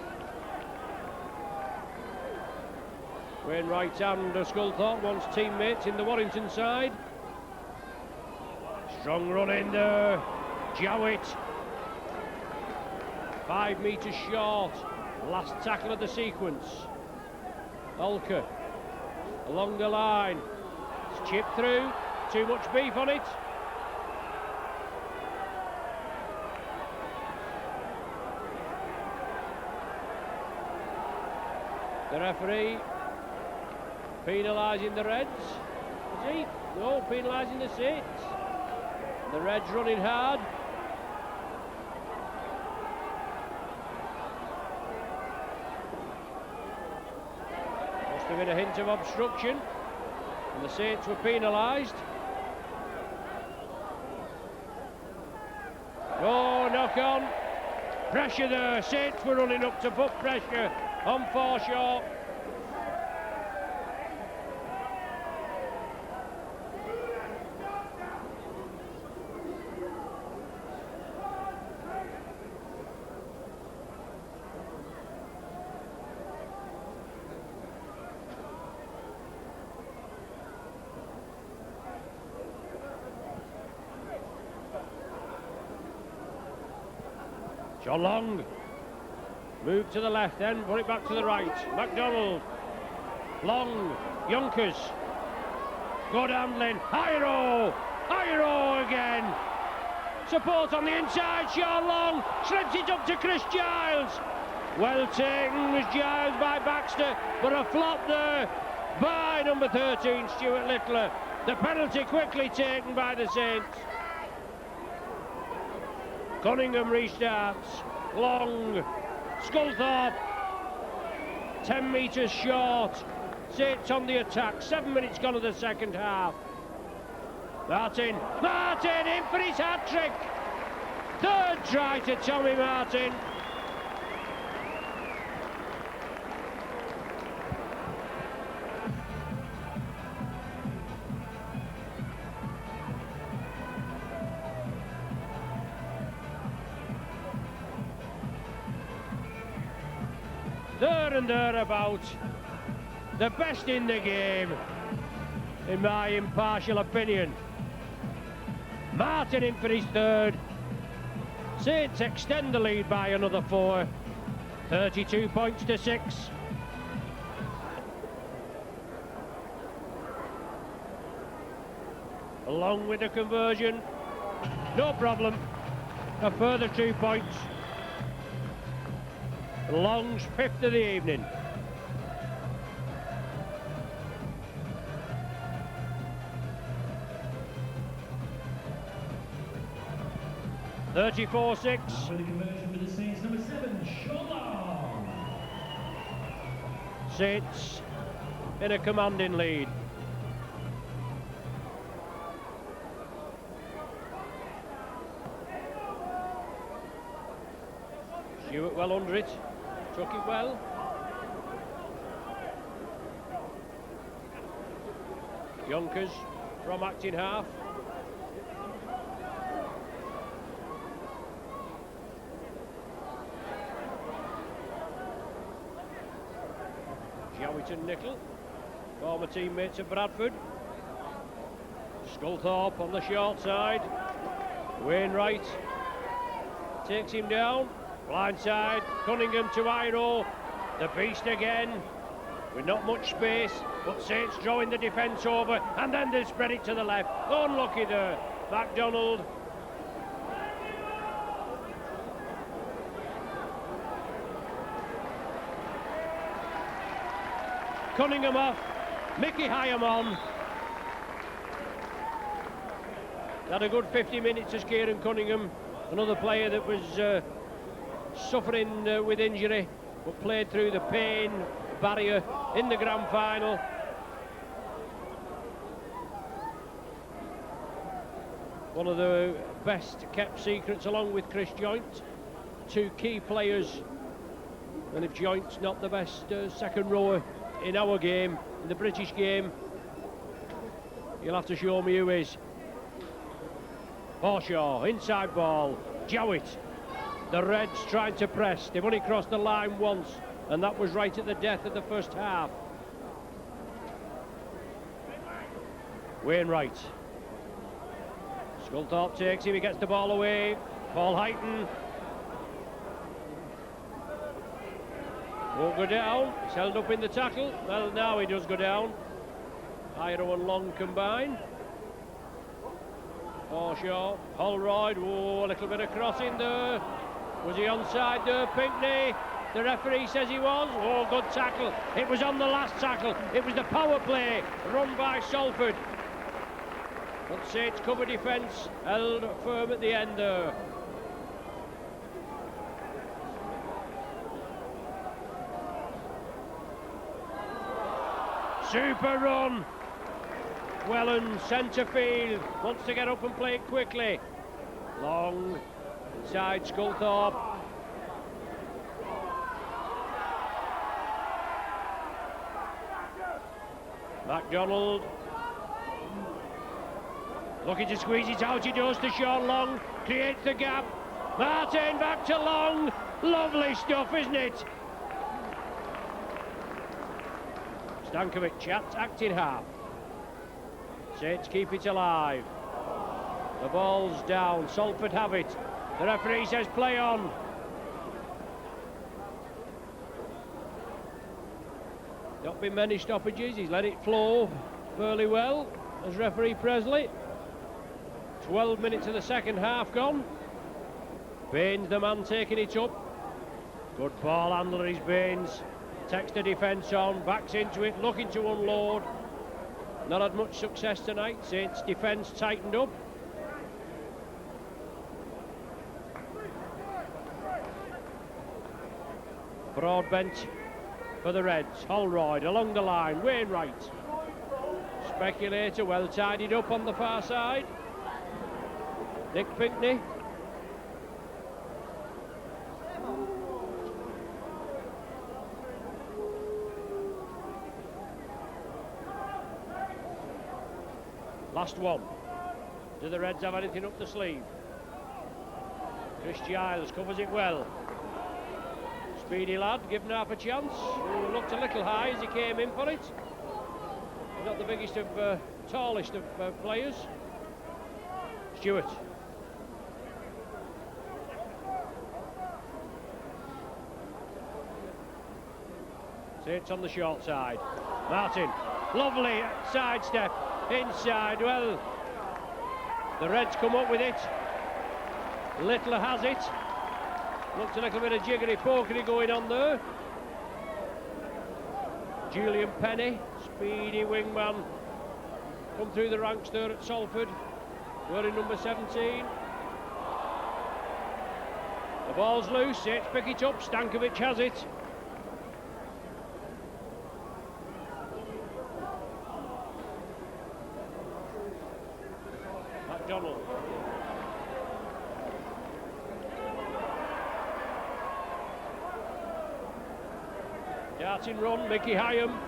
Wainwright and Sculthorpe, once teammates in the Warrington side. Strong run in there. Jowett. 5 metres short. Last tackle of the sequence. Olker along the line. It's chipped through. Too much beef on it. The referee penalising the Reds. Is he? No, penalising the Saints. The Reds running hard. Must have been a hint of obstruction, and the Saints were penalised. Oh, knock on. Pressure there. Saints were running up to put pressure on Forshaw. John Long. Move to the left, then put it back to the right. MacDonald. Long. Yonkers. Good handling. Hiro. Hiro again. Support on the inside. Sean Long slips it up to Chris Giles. Well taken was Giles by Baxter, but a flop there by number 13, Stuart Littler. The penalty quickly taken by the Saints. Cunningham restarts. Long. Sculthorpe. 10 metres short. Saints on the attack. 7 minutes gone of the second half. Martin in for his hat-trick. Third try to Tommy Martin. There and thereabout, the best in the game, in my impartial opinion. Martin in for his third. Saints extend the lead by another 4, 32 points to 6. Along with the conversion, no problem, a further 2 points. Long's 5th of the evening. (34-6). For the conversion for the Saints, number 7, Sean Long. Saints in a commanding lead. Stewart well under it, took it well. Yonkers from acting half. Jowett and Nickel, former teammates of Bradford. Sculthorpe on the short side. Wainwright takes him down. Blind side, Cunningham to Iro. The beast again, with not much space, but Saints drawing the defence over, and then they spread it to the left. Unlucky there, MacDonald. Cunningham off, Mickey Hyam on. Had a good 50 minutes as Kieran Cunningham, another player that was suffering with injury, but played through the pain barrier in the grand final. One of the best kept secrets, along with Chris Joynt, two key players. And if Joynt's not the best second rower in our game, in the British game, you'll have to show me who is. Horshaw, inside ball, Jowett. The Reds trying to press. They've only crossed the line once, and that was right at the death of the first half. Wainwright. Sculthorpe takes him, he gets the ball away. Paul Heighton. Won't go down, he's held up in the tackle. Well, now he does go down. Iro and Long combine. Horshaw, Holroyd, oh, a little bit of crossing there. Was he onside there, Pinkney? The referee says he was. Oh, good tackle. It was on the last tackle. It was the power play run by Salford. But Saints cover defence held firm at the end there. Super run. Wellen, centre field, wants to get up and play it quickly. Long, inside Sculthorpe. MacDonald. Looking to squeeze it out, he does to Sean Long, creates the gap. Martin back to Long. Lovely stuff, isn't it? Stankovic acting half. Saints keep it alive. The ball's down, Salford have it. The referee says play on. Not been many stoppages, he's let it flow fairly well as referee Presley. 12 minutes of the second half gone. Baines the man taking it up. Good ball handler is Baines. Takes the defence on, backs into it, looking to unload. Not had much success tonight. Saints defence tightened up. Broad bench for the Reds. Holroyd along the line. Wainwright. Speculator well tidied up on the far side. Nick Pinkney. Last one. Do the Reds have anything up the sleeve? Chris Giles covers it well. Speedy lad, given half a chance. Who looked a little high as he came in for it. He's not the biggest of, tallest of players. Stewart. Saints on the short side. Martin, lovely sidestep. Inside, well, the Reds come up with it. Littler has it. Looks a little bit of jiggery pokery going on there. Julian Penny, speedy wingman, come through the ranks there at Salford, wearing number 17. The ball's loose, Saints pick it up, Stankovic has it. MacDonald. Starting run, Mickey Hyam.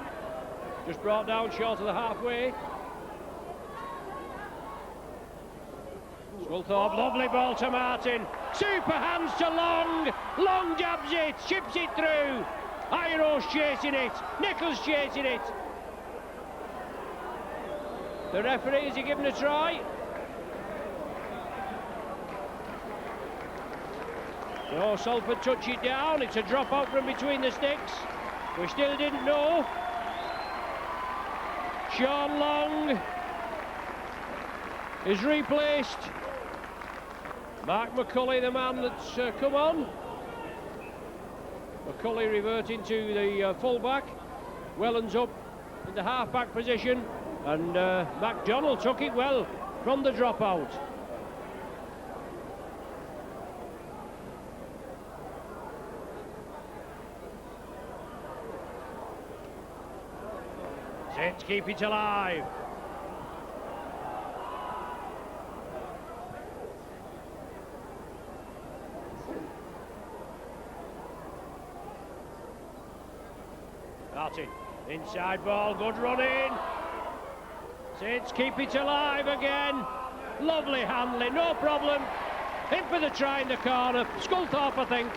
Just brought down short of the halfway. Sculthorpe, lovely ball to Martin. Super hands to Long. Long jabs it, chips it through. Iro's chasing it. Nichols chasing it. The referee, is he giving a try? So Salford touch it down. It's a drop out from between the sticks. We still didn't know. Sean Long is replaced. Mark McCulley, the man that's come on. McCulley reverting to the full-back. Wellens up in the half-back position. And MacDonald took it well from the dropout. Let's keep it alive. Martin, inside ball, good running. Saints keep it alive again. Lovely handling, no problem. In for the try in the corner. Sculthorpe, I think.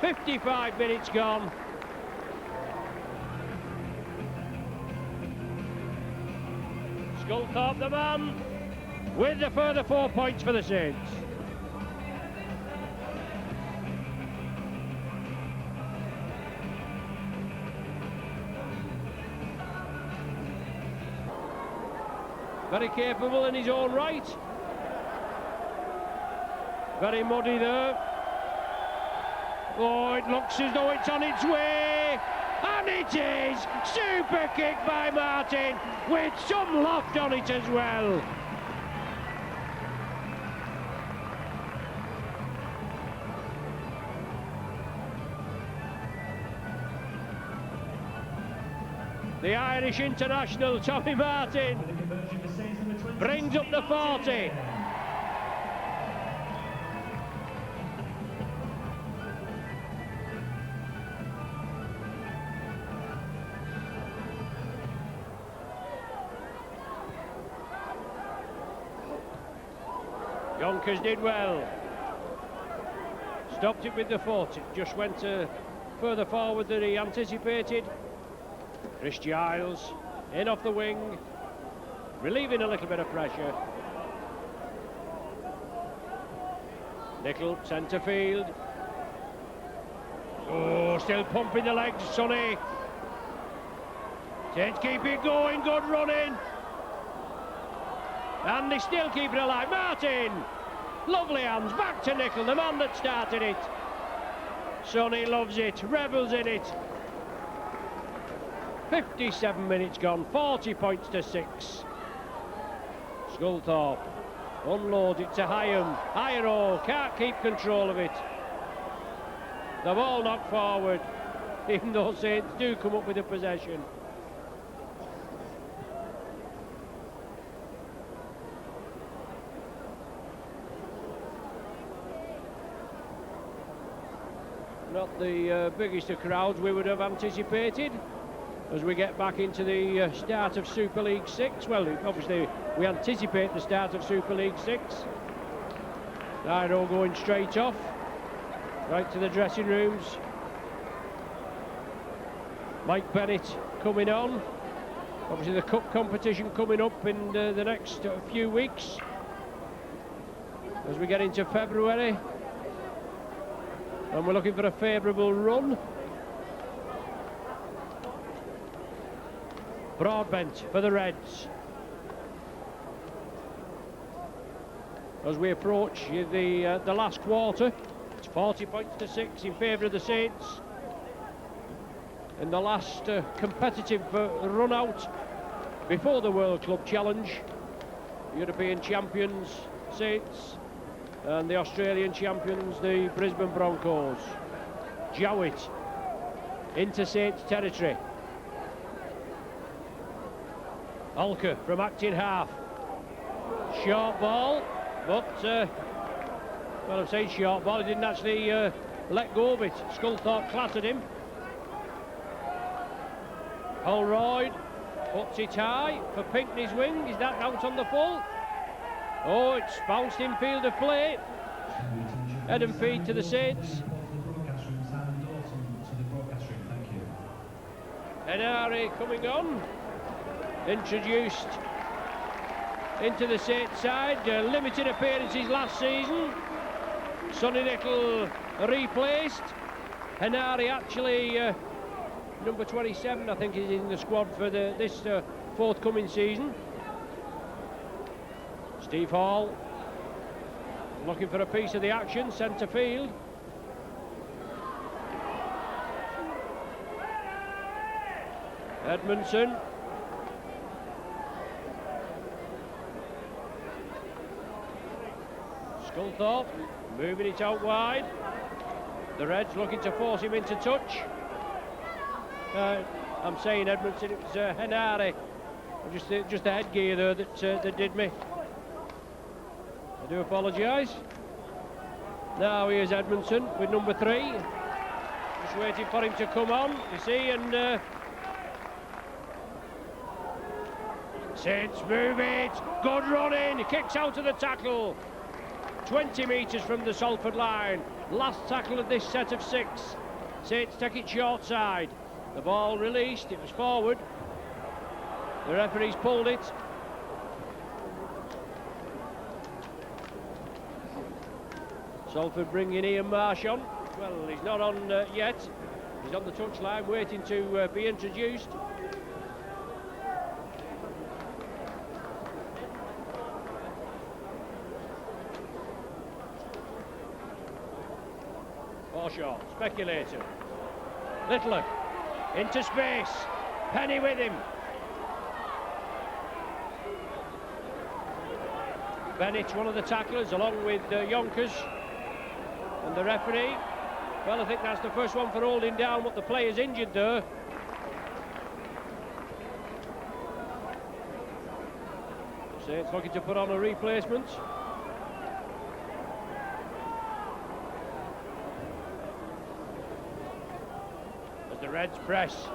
55 minutes gone. Sculthorpe, the man, with the further 4 points for the Saints. Very capable in his own right. Very muddy there. Oh, it looks as though it's on its way. And it is! Super kick by Martin, with some loft on it as well. The Irish international, Tommy Martin, brings up the 40. Yonkers did well. Stopped it with the 40. Just went further forward than he anticipated. Chris Giles in off the wing, relieving a little bit of pressure. Nickel, centre field. Oh, still pumping the legs, Sonny. Saints keep it going, good running. And they still keep it alive. Martin, lovely hands, back to Nickel, the man that started it. Sonny loves it, revels in it. 57 minutes gone, 40 points to 6. Sculthorpe unloads it to Hyam. Iro can't keep control of it. The ball knocked forward, even though Saints do come up with the possession. Not the biggest of crowds we would have anticipated as we get back into the start of Super League 6. Well, obviously we anticipate the start of Super League 6. Iro going straight off, right to the dressing rooms. Mike Bennett coming on. Obviously the cup competition coming up in the next few weeks as we get into February. And we're looking for a favourable run. Broadbent for the Reds. As we approach the last quarter, it's 40 points to 6 in favour of the Saints. In the last competitive run out before the World Club Challenge, European champions Saints and the Australian champions, the Brisbane Broncos. Jowett into Saints territory. Olker from acting half. Short ball, but well, I'm saying short ball, he didn't actually let go of it. Sculthorpe clattered him. Holroyd puts it high for Pinkney's wing. Is that out on the full? Oh, it's bounced in field of play. Head and feet to the Saints. Henare coming on. Introduced into the Saints side. Limited appearances last season. Sonny Nickel replaced. Henare actually number 27, I think, is in the squad for this forthcoming season. Steve Hall looking for a piece of the action, centre field. Edmondson. Sculthorpe moving it out wide. The Reds looking to force him into touch. I'm saying Edmondson, it was Henare. Just the headgear there that did me. I do apologise. Now here's Edmondson with number 3. Just waiting for him to come on, you see, and Saints move it. Good running. He kicks out of the tackle. 20 metres from the Salford line. Last tackle of this set of 6. Saints take it short side. The ball released. It was forward. The referee's pulled it. Salford bringing Ian Marsh on. Well, he's not on yet. He's on the touchline waiting to be introduced. Forshaw, speculator. Littler into space. Penny with him. Bennett, one of the tacklers, along with Yonkers. And the referee, well, I think that's the first one for holding down what the player's injured there. Saints looking to put on a replacement. As the Reds press.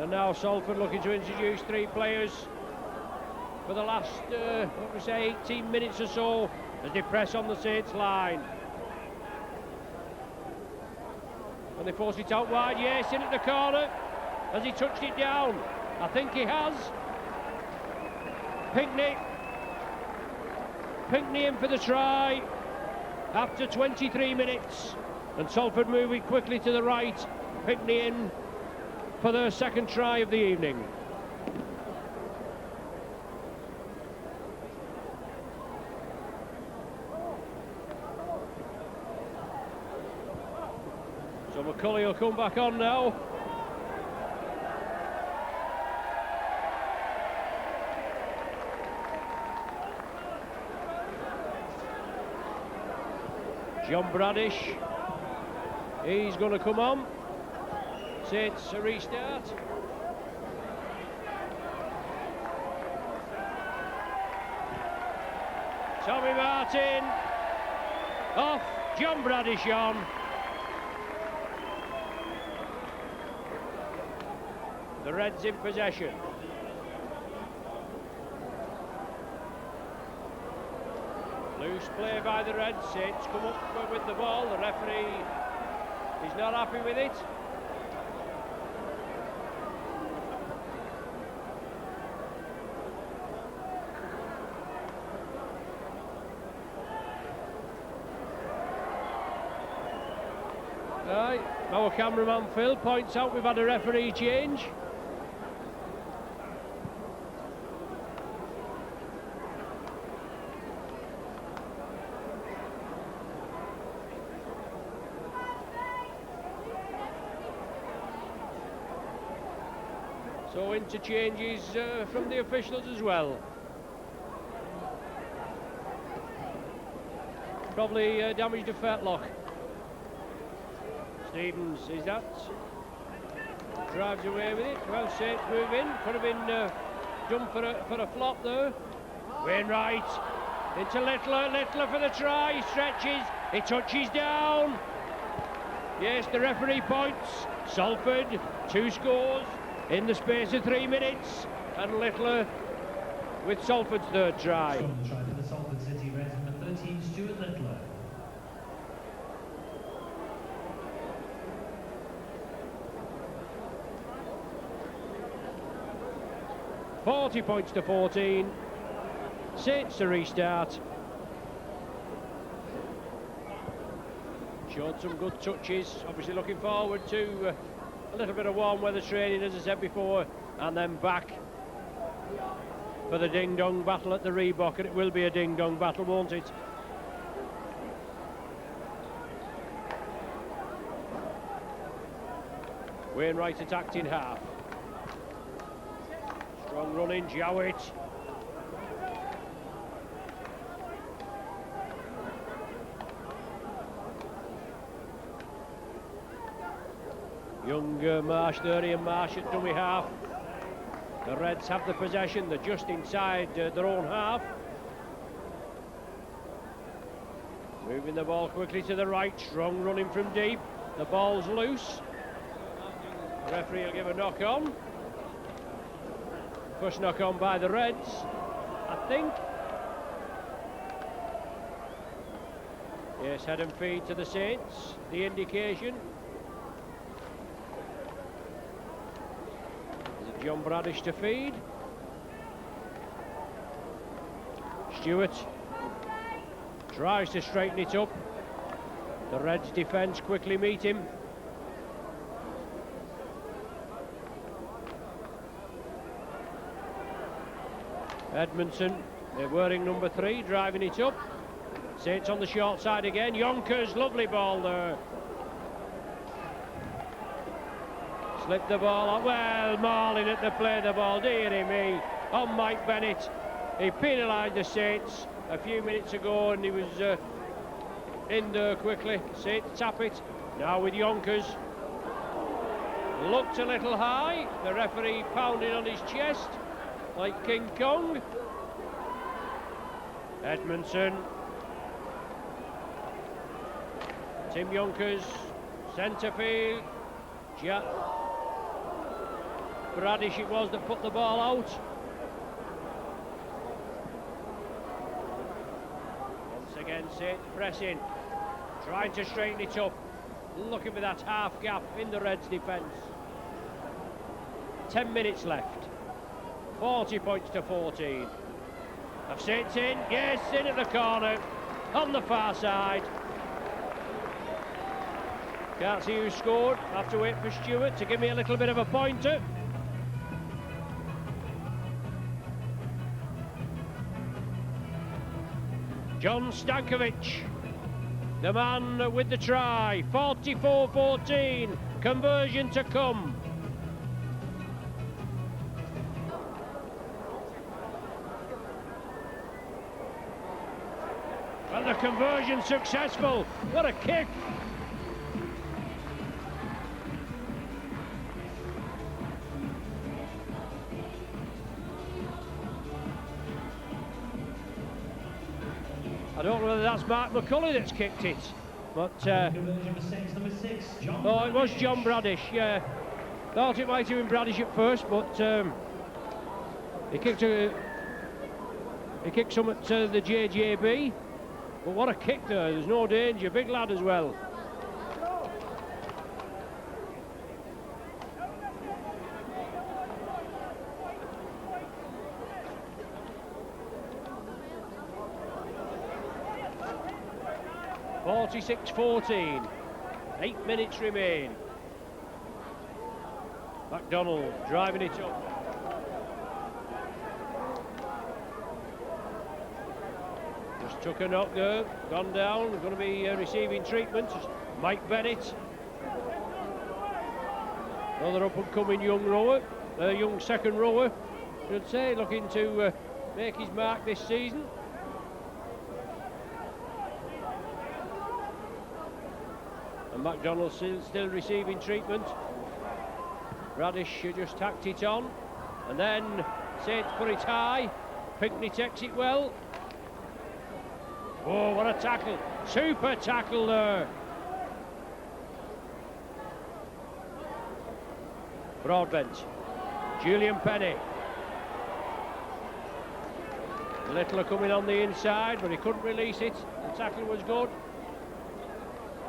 And now Salford looking to introduce 3 players for the last, 18 minutes or so as they press on the Saints line. And they force it out wide. Yes, in at the corner. Has he touched it down? I think he has. Pinkney in for the try after 23 minutes. And Salford moving quickly to the right. Pinkney in for their second try of the evening. So McCulley will come back on now. John Bradish, he's going to come on. Saints a restart. Tommy Martin off, John Bradish on. The Reds in possession. Loose play by the Reds. Saints come up with the ball. The referee is not happy with it. Right, our cameraman Phil points out we've had a referee change. So interchanges from the officials as well. Probably damaged a fetlock. Stevens is that. Drives away with it. Well, Saints move in. Could have been done for a flop though. Wainwright into Littler for the try. He stretches, he touches down. Yes, the referee points. Salford, 2 scores in the space of 3 minutes, and Littler with Salford's 3rd try. Scoring the try for the Salford City Reds, number 13, Stuart Littler. £40 points to 14. Saints to restart. Showed some good touches. Obviously looking forward to a little bit of warm weather training, as I said before, and then back for the ding-dong battle at the Reebok, and it will be a ding-dong battle, won't it? Wainwright attacked in half. Strong running, Jowett. Young Marsh, 30 and Marsh at dummy half. The Reds have the possession, they're just inside their own half. Moving the ball quickly to the right, strong running from deep. The ball's loose. The referee will give a knock on. First knock on by the Reds, I think. Yes, head and feed to the Saints, the indication. John Bradish to feed. Stewart tries to straighten it up. The Reds' defence quickly meet him. Edmondson, they're wearing number 3, driving it up. Saints on the short side again. Yonkers, lovely ball there. Slipped the ball out. Well, Marlin at the play of the ball, dearie me. On Mike Bennett. He penalised the Saints a few minutes ago, and he was in there quickly. Saints tap it. Now with Yonkers. Looked a little high. The referee pounding on his chest like King Kong. Edmondson. Tim Yonkers. Centre field. Bradish it was that put the ball out. Once again, Saints pressing, trying to straighten it up, looking for that half gap in the Reds' defence. 10 minutes left. 40 points to 14. Have Saints in? Yes, in at the corner, on the far side. Can't see who scored. Have to wait for Stewart to give me a little bit of a pointer. John Stankovic, the man with the try. 44-14, conversion to come. And the conversion successful. What a kick. I don't know whether that's Mark McCulley that's kicked it, but Number 6, John oh, it was John Bradish. Yeah, thought it might have been Bradish at first, but he kicked some at the JJB. But what a kick there! There's no danger. Big lad as well. (46-14). 8 minutes remain. MacDonald driving it up. Just took a knock there, gone down, going to be receiving treatment. Mike Bennett, another up-and-coming young rower, young second rower, should say, looking to make his mark this season. And MacDonald still receiving treatment. Bradish just tacked it on, and then Saints put it high. Pinkney takes it well. Oh, what a tackle. Super tackle there. Broadbent. Julian Penny. Littler coming on the inside, but he couldn't release it. The tackle was good.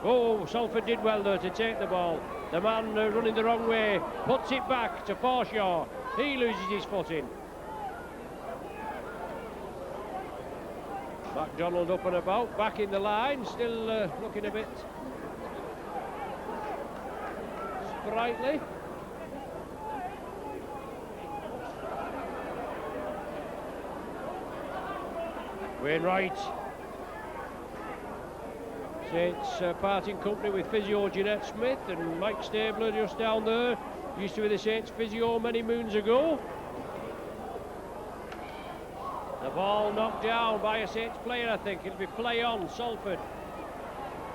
Oh, Salford did well there to take the ball. The man running the wrong way puts it back to Forshaw. He loses his footing. MacDonald up and about, back in the line, still looking a bit sprightly. Wainwright. Saints parting company with physio Jeanette Smith and Mike Stabler just down there. Used to be the Saints physio many moons ago. The ball knocked down by a Saints player, I think. It'll be play on, Salford.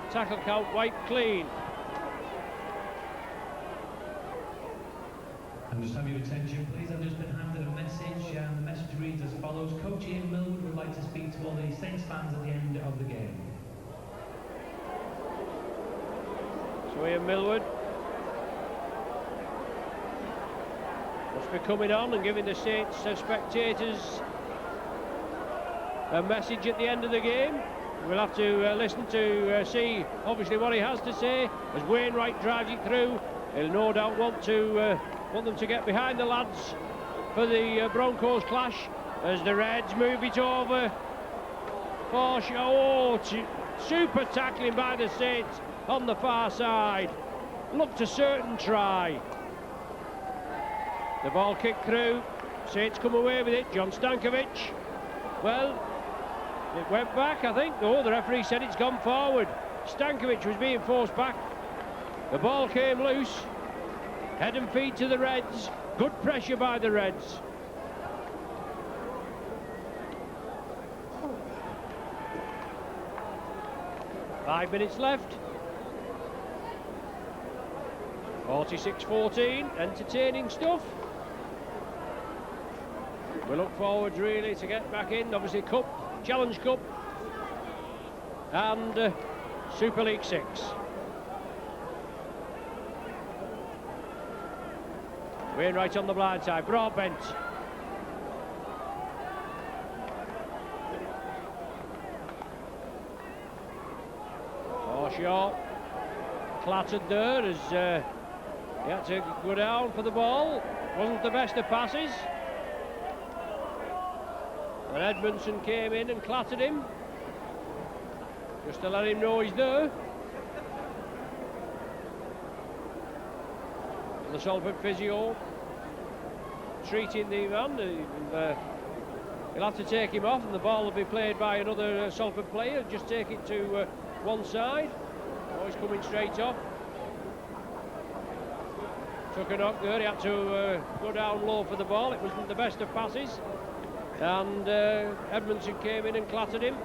Tackle count wiped clean. And just have your attention, please. I've just been handed a message, and the message reads as follows. Coach Ian Millwood would like to speak to all the Saints fans at the end of the game. So Ian Millwood must be coming on and giving the Saints spectators a message at the end of the game. We'll have to listen to see obviously what he has to say as Wainwright drives it through. He'll no doubt want them to get behind the lads for the Broncos clash as the Reds move it over. Forshaw, super tackling by the Saints on the far side. Looked a certain try. The ball kicked through. Saints come away with it. John Stankovic. Well, it went back, I think. Oh, the referee said it's gone forward. Stankovic was being forced back. The ball came loose. Head and feet to the Reds. Good pressure by the Reds. Five minutes left. 46-14. Entertaining stuff. We look forward really to get back in. Obviously Cup, Challenge Cup and Super League 6. Wainwright on the blind side, Broadbent. Forshaw clattered there as he had to go down for the ball. Wasn't the best of passes. And Edmondson came in and clattered him, just to let him know he's there. The Salford physio treating the man, and he'll have to take him off, and the ball will be played by another Salford player. Just take it to one side. Oh, he's coming straight off. Took a knock there, he had to go down low for the ball. It wasn't the best of passes. And Edmondson came in and clattered him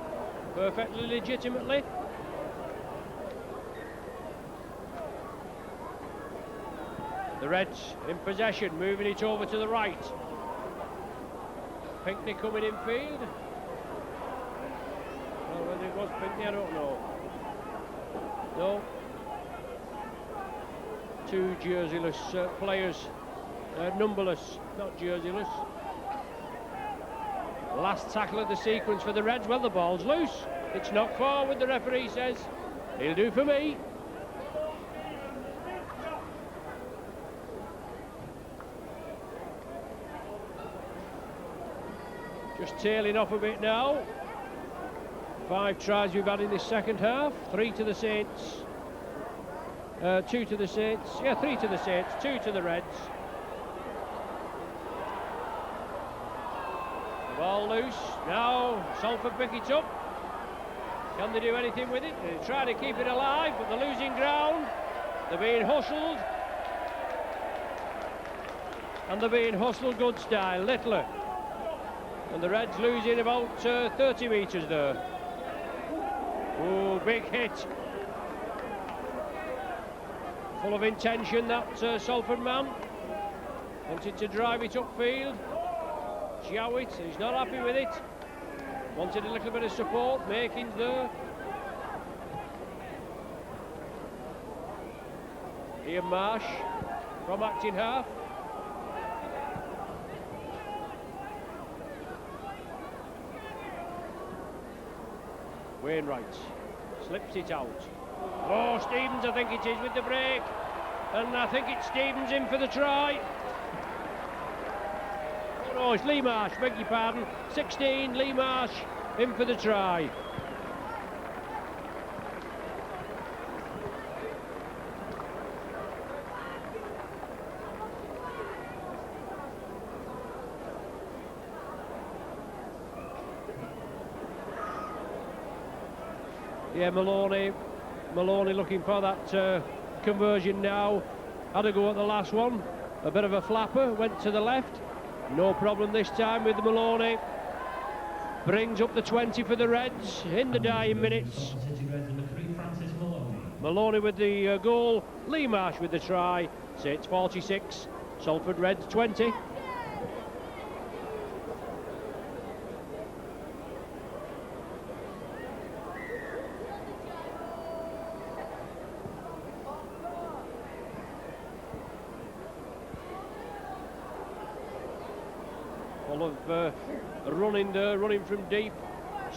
perfectly legitimately. The Reds in possession, moving it over to the right. Pinkney coming in field. Well, whether it was Pinkney, I don't know. No. Two jerseyless players, numberless, not jerseyless. Last tackle of the sequence for the Reds. Well, the ball's loose. It's knocked forward, the referee says. He'll do for me. Just tailing off a bit now. 5 tries we've had in this second half. 3 to the Saints. 2 to the Saints. Yeah, 3 to the Saints, 2 to the Reds. Ball loose. Now Salford pick it up. Can they do anything with it? They're trying to keep it alive, but they're losing ground. They're being hustled. And they're being hustled good style. Littler. And the Reds losing about 30 metres there. Oh, big hit. Full of intention, that Salford man. Wanted to drive it upfield. Jowett, he's not happy with it. Wanted a little bit of support, makings there. Ian Marsh from acting half. Wainwright slips it out. Oh, Stevens, I think it is, with the break. And I think it's Stevens in for the try. Oh no, it's Lee Marsh, beg your pardon. 16, Lee Marsh in for the try. Yeah, Maloney looking for that conversion now. Had a go at the last one. A bit of a flapper, went to the left. No problem this time with Maloney. Brings up the 20 for the Reds in the dying minutes. Maloney with the goal. Lee Marsh with the try. So it's 46. Salford Reds 20. Full of running there, running from deep.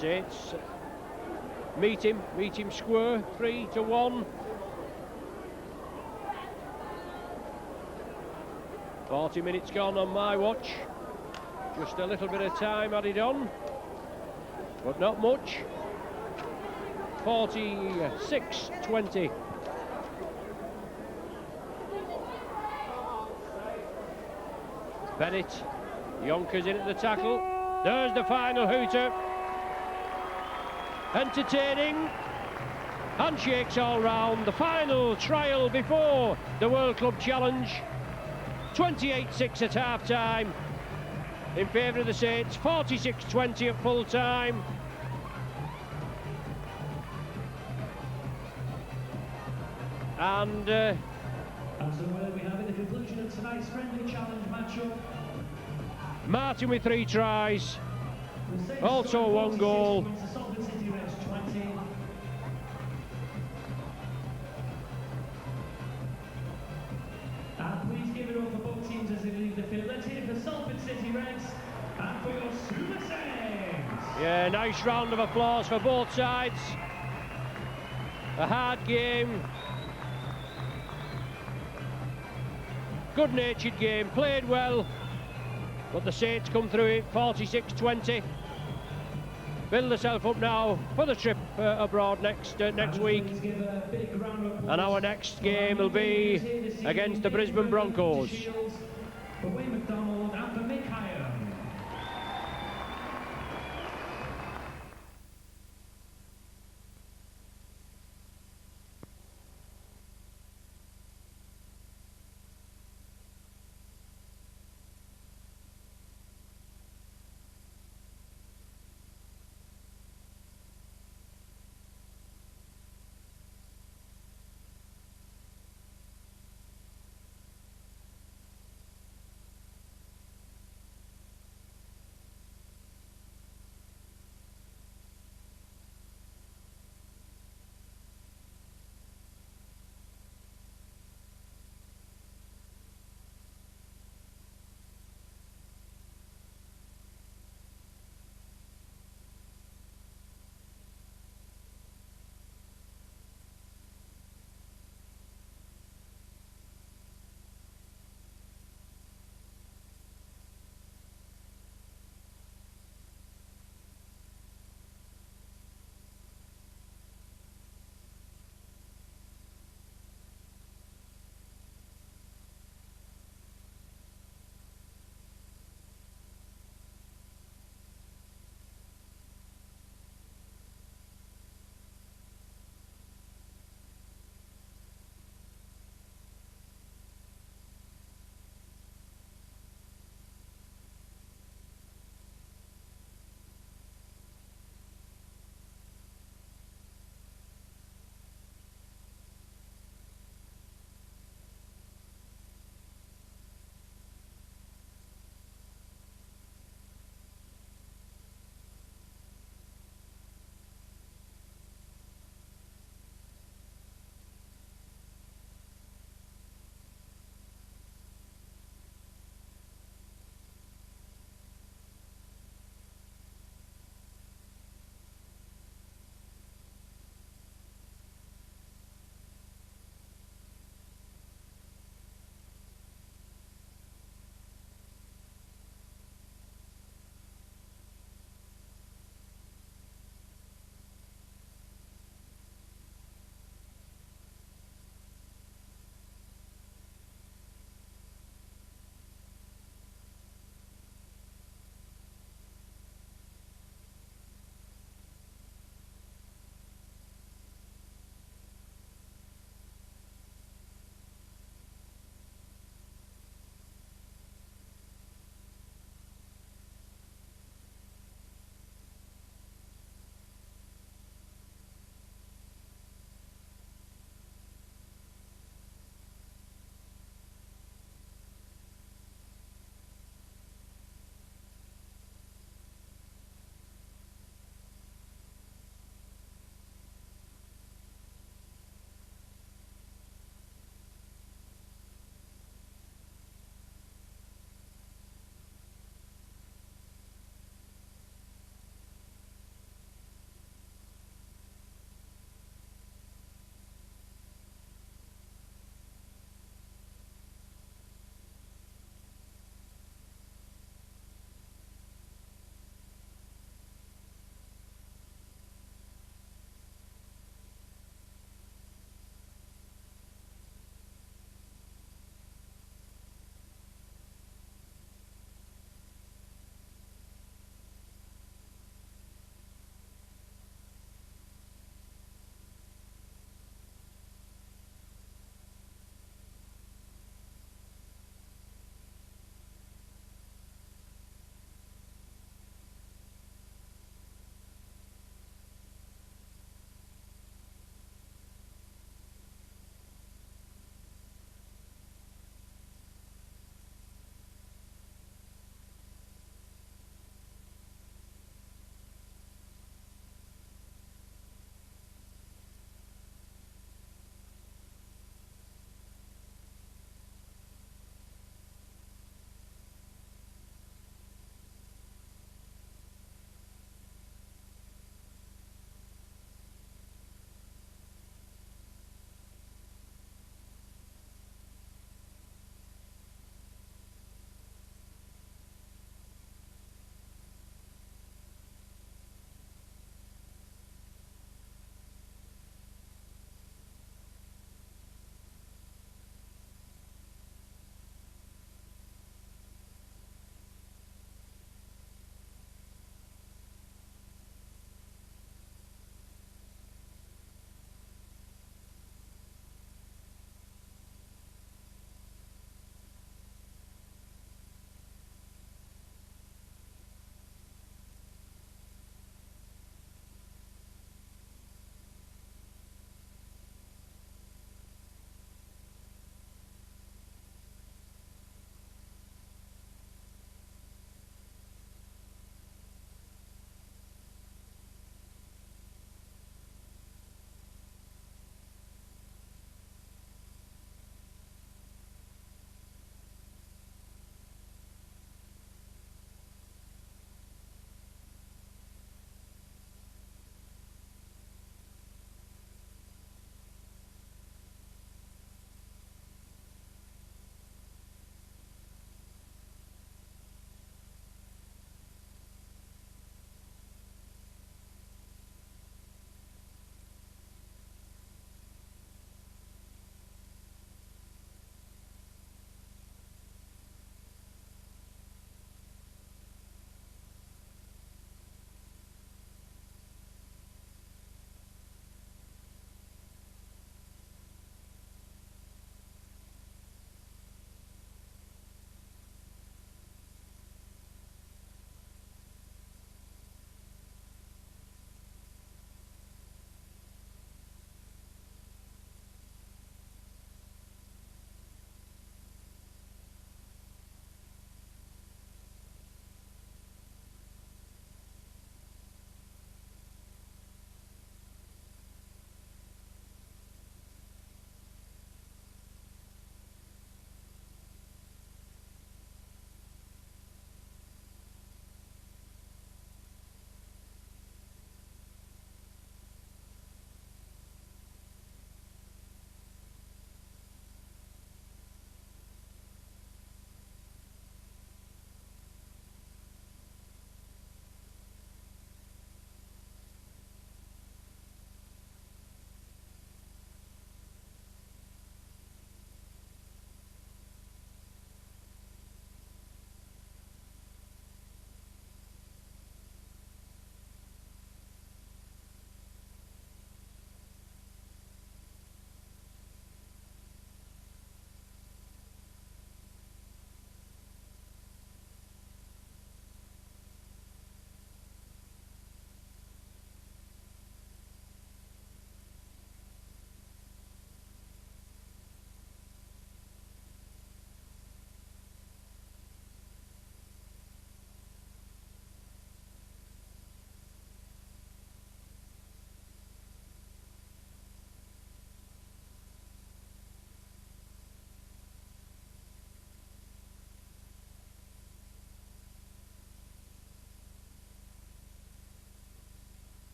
Saints meet him square, 3-1. 40 minutes gone on my watch. Just a little bit of time added on, but not much. 46-20. Bennett, Yonkers in at the tackle. There's the final hooter. Entertaining. Handshakes all round. The final trial before the World Club Challenge. 28-6 at half-time in favour of the Saints. 46-20 at full-time. And so we have in the conclusion of tonight's friendly challenge matchup. Martin with 3 tries, also 1 goal. And please give it up for both teams as they leave the field. Let's hear for Salford City Reds and for your Super Saints. Yeah, nice round of applause for both sides. A hard game. Good-natured game, played well. But the Saints come through it, 46-20. Build themselves up now for the trip abroad next week. And our next game will be against the Brisbane Broncos. For Wayne McDonald and for Mick Hire.